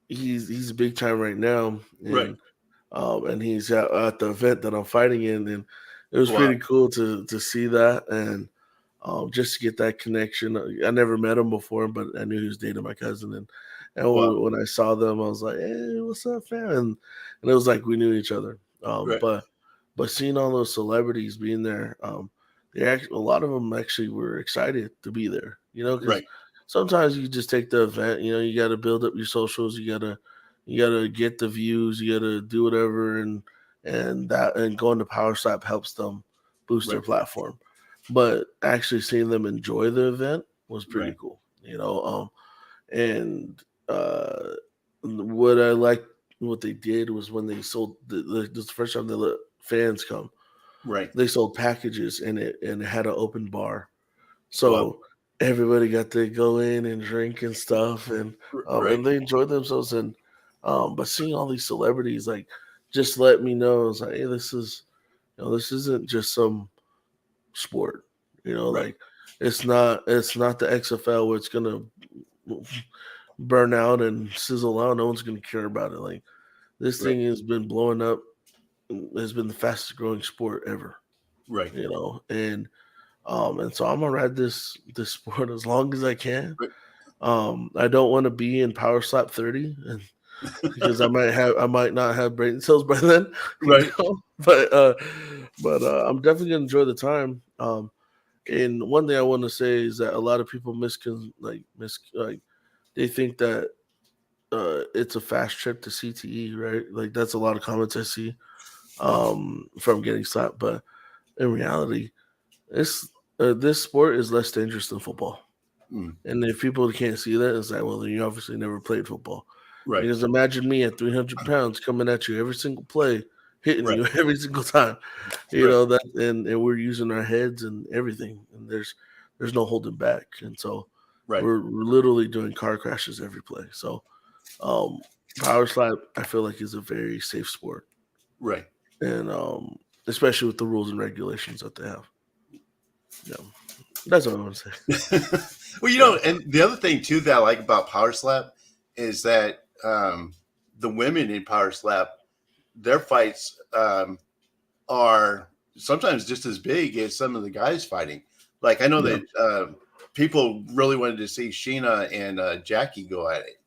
he's big time right now, Right. and he's at the event that I'm fighting in, and it was Wow. pretty cool to see that, and just to get that connection. I never met him before, but I knew he was dating my cousin, and Wow. when I saw them, I was like, "Hey, what's up, fam?" And it was like we knew each other. Right. But seeing all those celebrities being there, a lot of them actually were excited to be there. Because Right. sometimes you just take the event. You got to build up your socials. You gotta get the views. You gotta do whatever, and going to Power Slap helps them boost their Right. platform. But actually seeing them enjoy the event was pretty Right. cool. And what I liked what they did was when they sold this is the first time they let fans come. Right. They sold packages and it had an open bar, Wow. so everybody got to go in and drink and stuff, and Right. they enjoyed themselves. And but seeing all these celebrities, like just let me know. It's like, hey, this isn't just some sport. Right. Like it's not the XFL where it's gonna burn out and sizzle out. No one's gonna care about it. Like this Right. thing has been blowing up. Has been the fastest growing sport ever. Right. And so I'm gonna ride this sport as long as I can. Right. I don't want to be in Power Slap 30, and because I might not have brain cells by then, Right. but I'm definitely gonna enjoy the time. And one thing I want to say is that a lot of people like they think that it's a fast trip to CTE, right? Like that's a lot of comments I see from getting slapped, but in reality, this sport is less dangerous than football. Mm. And if people can't see that, it's like, well, then you obviously never played football. Right. Because imagine me at 300 pounds coming at you every single play, hitting Right. you every single time. Right. And we're using our heads and everything, and there's no holding back. And so Right. we're literally doing car crashes every play. So um, power slap, I feel like, is a very safe sport, Right. and especially with the rules and regulations that they have. Yeah, that's what I want to say. Well, Yeah, and the other thing too that I like about Power Slap is that the women in Power Slap, their fights are sometimes just as big as some of the guys fighting. Like I know yeah, that people really wanted to see Sheena and Jackie go at it,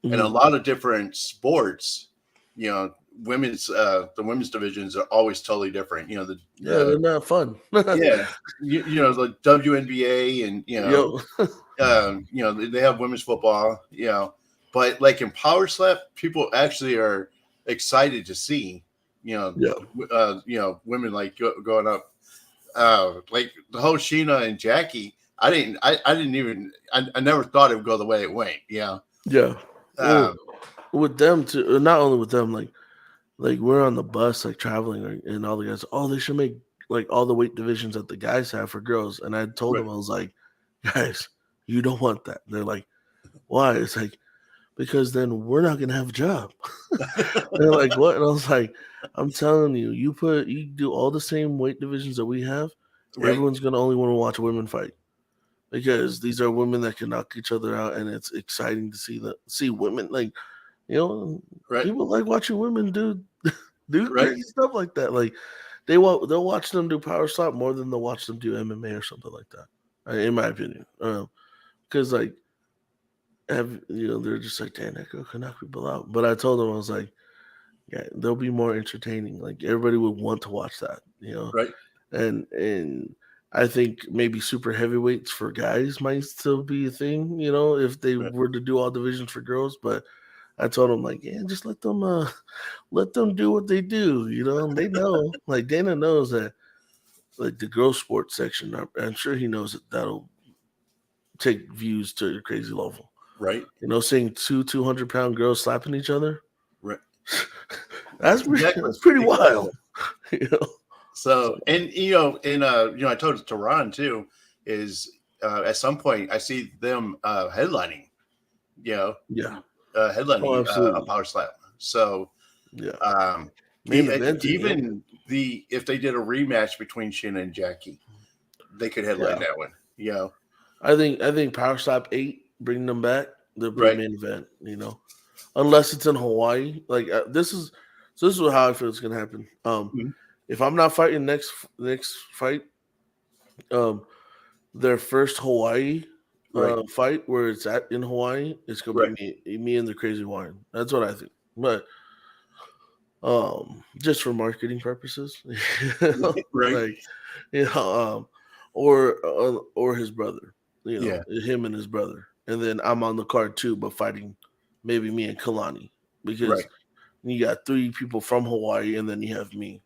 and a mhm. lot of different sports, you know, the women's divisions are always totally different. Yeah. They're not fun. Yeah, the WNBA and Yo, they have women's football, but like in Power Slap, people actually are excited to see, yeah, women like going up, like the whole Sheena and Jackie. I didn't even, I never thought it would go the way it went. yeah. Well, Um, with them too, not only with them, like we're on the bus, like traveling, and all the guys. Oh, they should make like all the weight divisions that the guys have for girls. And I told right, them, I was like, guys, you don't want that. And they're like, why? It's like because then we're not gonna have a job. They're like, what? And I was like, I'm telling you, you do all the same weight divisions that we have. right, Everyone's gonna only want to watch women fight because these are women that can knock each other out, and it's exciting to see women like you know right, people like watching women do right, crazy stuff like that. Like they'll watch them do power slap more than they'll watch them do MMA or something like that. In my opinion, because like they're just like, damn, that girl can knock people out. But I told them I was like, yeah, they'll be more entertaining. Like everybody would want to watch that. right, And I think maybe super heavyweights for guys might still be a thing, if they right, were to do all divisions for girls. But I told them like, yeah, just let them do what they do, and they know, like Dana knows that like the girls sports section, I'm sure he knows that'll take views to a crazy level. right, Seeing 200-pound girls slapping each other, right. Exactly, that's pretty exactly. wild. you know. So, So and I told Tehran too is at some point I see them headlining, you know, yeah. Oh, headlining a absolutely. Power Slap. So, Yeah. um, Main eventing, yeah. even if they did a rematch between Shin and Jackie, they could headline Yeah. that one. I think Power Slap 8, bringing them back, they'll be Right. main event. Unless it's in Hawaii. Like this is how I feel it's gonna happen. Mhm. If I'm not fighting next fight, um, their first Hawaii Right. fight where it's at in Hawaii, it's gonna Right. be me and the Crazy Wine. That's what I think. But just for marketing purposes, Right. like you know, or his brother, Yeah. him and his brother, and then I'm on the card too, but fighting maybe me and Kalani Right. because you got three people from Hawaii, and then you have me.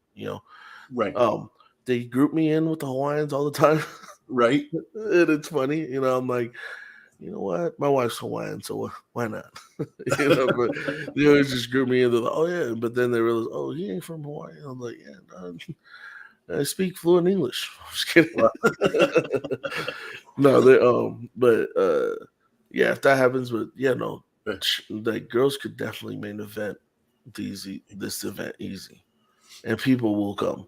Right. Um, they group me in with the Hawaiians all the time, Right. and it's funny. I'm like, you know what? My wife's Hawaiian, so why not? But they always just group me in. They're like, oh yeah, but then they realize, oh, he ain't from Hawaii. I'm like, yeah, no, I speak fluent English. I'm just kidding. Well, No, but yeah, if that happens, but yeah, no, like girls could definitely main event this event easy, and people will come.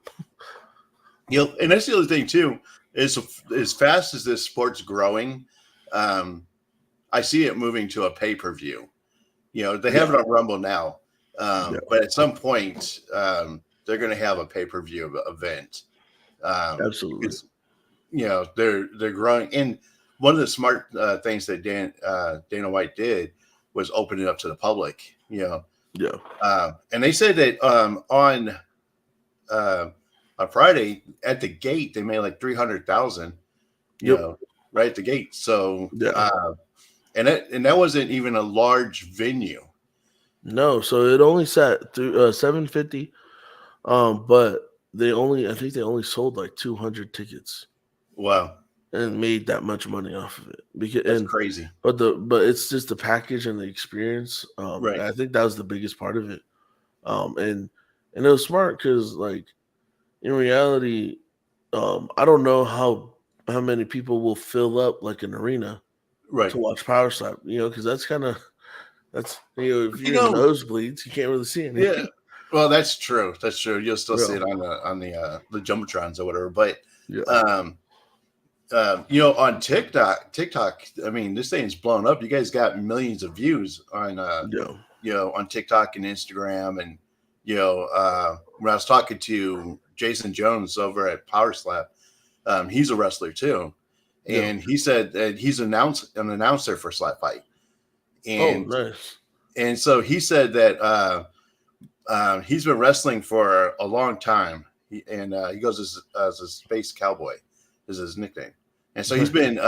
And that's the other thing too. Is as fast as this sport's growing, um, I see it moving to a pay-per-view. They have it on Rumble now, Yeah, but at some point, they're going to have a pay-per-view event. absolutely. Because they're growing. And one of the smart things that Dana White did was open it up to the public. Yeah, And they said that uh, on Friday at the gate they made like 300,000. yep, Right at the gate. So yeah. and that wasn't even a large venue. No, so it only sat through 750. But I think they only sold like 200 tickets Wow, and made that much money off of it. that's crazy. But it's just the package and the experience. Right, I think that was the biggest part of it. And it was smart because like in reality, I don't know how many people will fill up like an arena right. to watch Power Slap. Because that's if You you're in the know, nosebleeds, you can't really see yeah. anything. Well, that's true. That's true. You'll still see Yeah, it on the jumbotrons or whatever. But yeah, um, on TikTok. I mean, this thing's blown up. You guys got millions of views on yeah, on TikTok and Instagram, and when I was talking to Jason Jones over at Power Slap, he's a wrestler too, yeah. and he said that he's an announcer for Slap Fight, Oh, and nice. so he said that he's been wrestling for a long time, he goes as a Space Cowboy is his nickname, and so he's been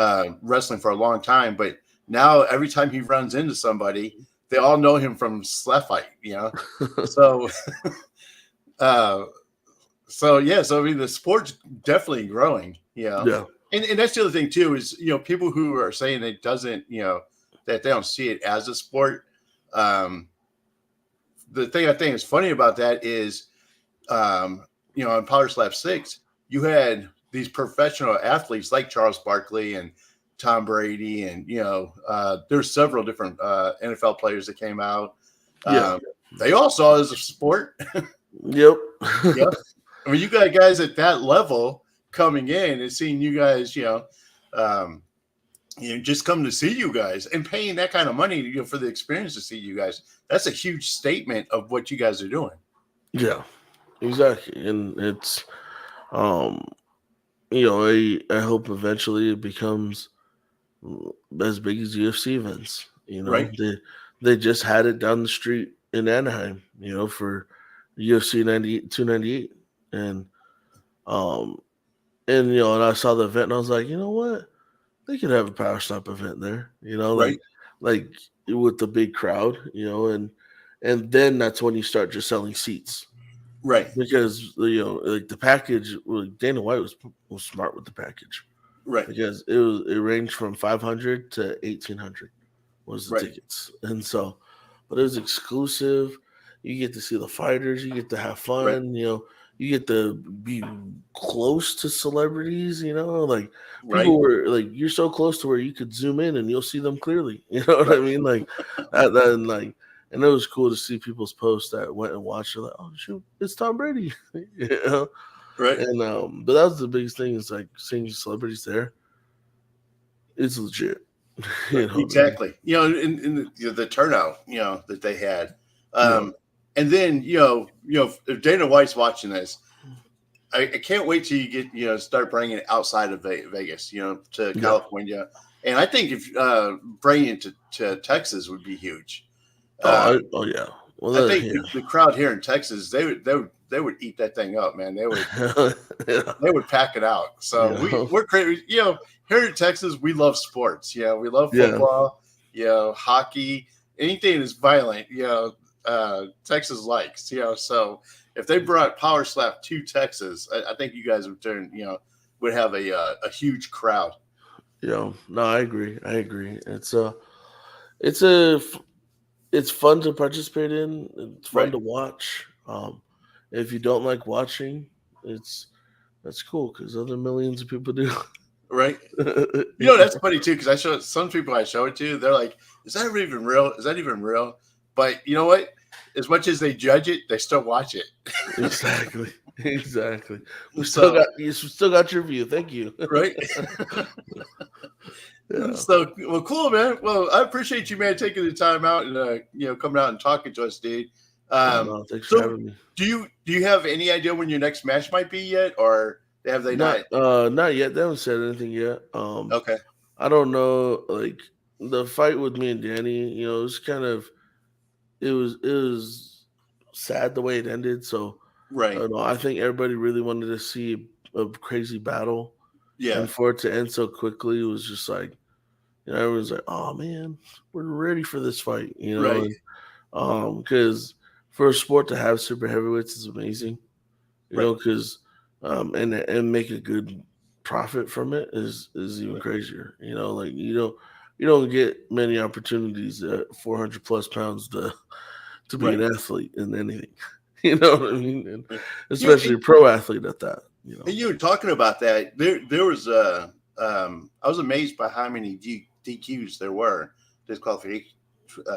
wrestling for a long time, but now every time he runs into somebody, they all know him from Slap Fight, so. uh, So yeah, so I mean the sport's definitely growing, Yeah, and that's the other thing too is people who are saying it doesn't, that they don't see it as a sport. Um, the thing I think is funny about that is, in Power Slap 6, you had these professional athletes like Charles Barkley and Tom Brady, and there's several different NFL players that came out. yeah, They all saw it as a sport. yep. Yeah. I mean, you got guys at that level coming in and seeing you guys, just come to see you guys and paying that kind of money, for the experience to see you guys. That's a huge statement of what you guys are doing. Yeah, exactly. And it's, um, I hope eventually it becomes as big as UFC events. Right. They just had it down the street in Anaheim, for UFC 298, and um, and I saw the event and I was like, you know what, they could have a power stop event there, Right. like with the big crowd, and then that's when you start just selling seats Right. because like the package, Dana White was smart with the package Right. because it ranged from 500 to 1,800 was the Right. tickets, and so, but it was exclusive. You get to see the fighters, you get to have Right. fun, you get to be close to celebrities, like Right. people were like, you're so close to where you could zoom in and you'll see them clearly. You know what I Right. mean? Like and like, and it was cool to see people's posts that went and watched. They're like, oh shoot, it's Tom Brady. Right. And but that was the biggest thing is like seeing celebrities there. It's legit. Right. What I mean? Exactly. In the turnout, that they had. Yeah, And then, if Dana White's watching this, I can't wait till you get, start bringing it outside of Vegas, to yeah. California. And I think if bringing it to Texas would be huge. Oh yeah. Well, I think yeah. the crowd here in Texas, they would eat that thing up, man. They would Yeah. they would pack it out. So Yeah. we're crazy. Here in Texas, we love sports. We love Yeah. football. Hockey, anything that's violent. Texas likes. So if they brought Power Slap to Texas, I think you guys would would have a huge crowd. Yeah. No, I agree. I agree. It's a, it's fun to participate in. It's fun Right. to watch. If you don't like watching, that's cool because other millions of people do. Right. That's funny too, because some people I show it to, they're like, "Is that even real? Is that even real?" But you know what? as much as they judge it, they still watch it. Exactly. Exactly. So We still got your view. Thank you. right. Yeah. So well, cool, man. Well, I appreciate you, man, taking the time out and coming out and talking to us, dude. No, thanks for So having me. do you have any idea when your next match might be yet, or have they not? Not yet. They haven't said anything yet. Okay, I don't know. Like the fight with me and Danny, it was kind of it was sad the way it ended. So I right, don't know. I think everybody really wanted to see a crazy battle, yeah, and for it to end so quickly, it was just like everyone's like, "Oh man, we're ready for this fight," right, and because for a sport to have super heavyweights is amazing, right, because and make a good profit from it is even right, crazier. Like you don't get many opportunities at 400 plus pounds to be right. an athlete in anything. You know what I mean? And Right. Yeah, especially a pro athlete at that. and you were talking about that. There was I was amazed by how many DQs there were, disqualification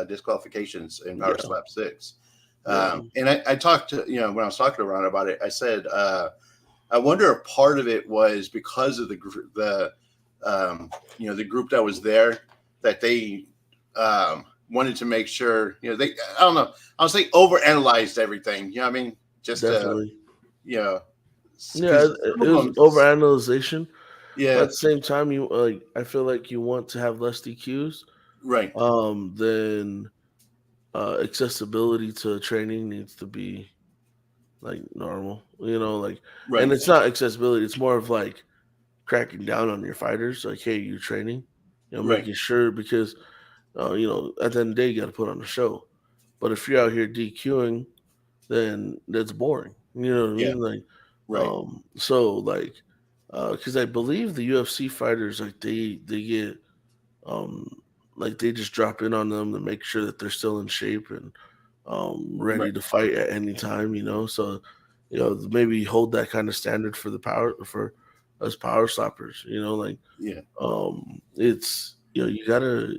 disqualifications in Power Yeah, Slap Six. yeah, And I talked to when I was talking to Ron about it, I said I wonder if part of it was because of the group that was there, that they wanted to make sure they, I don't know, I'll say overanalyzed everything. You know what I mean? Just definitely. you know Yeah, because it, some it of was them, overanalyzation, but at yeah, the same time, I feel like you want to have less DQs. right, Then accessibility to training needs to be like normal. And right, it's not accessibility; it's more of like cracking down on your fighters. Like, hey, you're training, right, making sure because at the end of the day, you got to put on a show. But if you're out here DQing, then that's boring. You know what I yeah, mean? Like, right, because I believe the UFC fighters like they get um like they just drop in on them to make sure that they're still in shape and right, ready to fight at any time. So maybe hold that kind of standard for the power for us power slappers. yeah, It's you gotta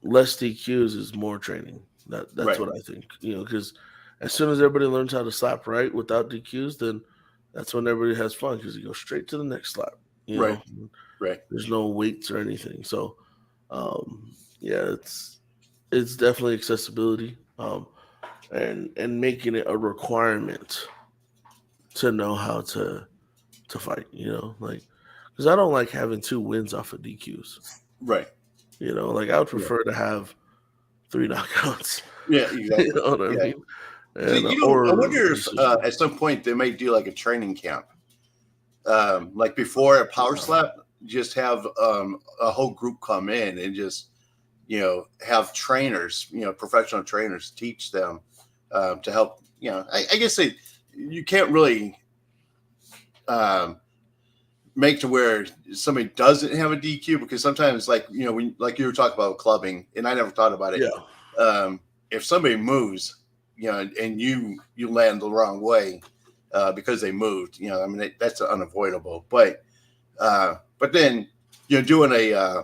less DQs is more training. That's right, what I think. Because as soon as everybody learns how to slap right without DQs, then that's when everybody has fun because you go straight to the next slap. You right, know, right, there's no weights or anything. So, yeah, it's definitely accessibility, and making it a requirement to know how to fight. Like because I don't like having two wins off of DQs. right, Like I would yeah, prefer to have three knockouts. yeah, You exactly, know what I yeah. mean? So, And I or wonder if decision. at some point they might do like a training camp, like before a power Yeah. slap, just have a whole group come in and just have trainers, professional trainers teach them to help. I guess you can't really um, make to where somebody doesn't have a DQ because sometimes, like when like you were talking about clubbing, and I never thought about it. Yeah. If somebody moves, and you land the wrong way because they moved, I mean that's unavoidable. But then doing a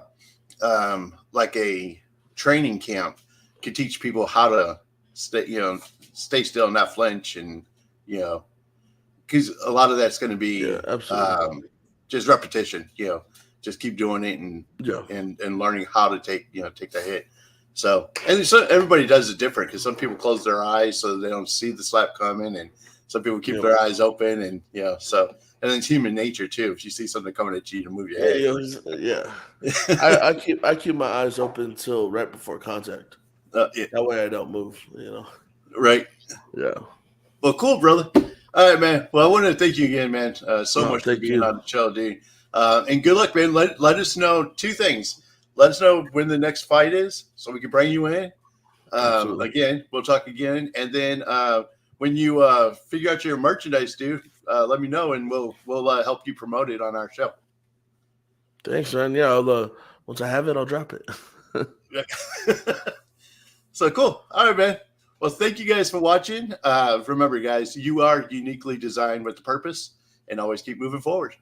like a training camp can teach people how to stay still and not flinch, and you know because a lot of that's going to Yeah. be Absolutely. just repetition. Just keep doing it and Yeah. and learning how to take the hit. So everybody does it different because some people close their eyes so they don't see the slap coming, and some people keep Yep. their eyes open, and and then it's human nature too. If you see something coming at you, to move your Yeah. head. Yeah. I keep my eyes open until right before contact. Yeah, That way I don't move. right. Yeah. Well, cool, brother. All right, man. Well, I wanted to thank you again, man, so No, much for thank being you. on the show, dude. And good luck, man. Let us know two things. Let us know when the next fight is so we can bring you in. Absolutely. Again, we'll talk again. And then when you figure out your merchandise, dude, let me know and we'll help you promote it on our show. Thanks, man. Yeah. Once I have it, I'll drop it. So cool. All right, man. Well, thank you guys for watching. Remember, guys, you are uniquely designed with a purpose, and always keep moving forward.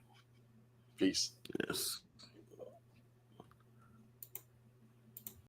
Peace. Yes.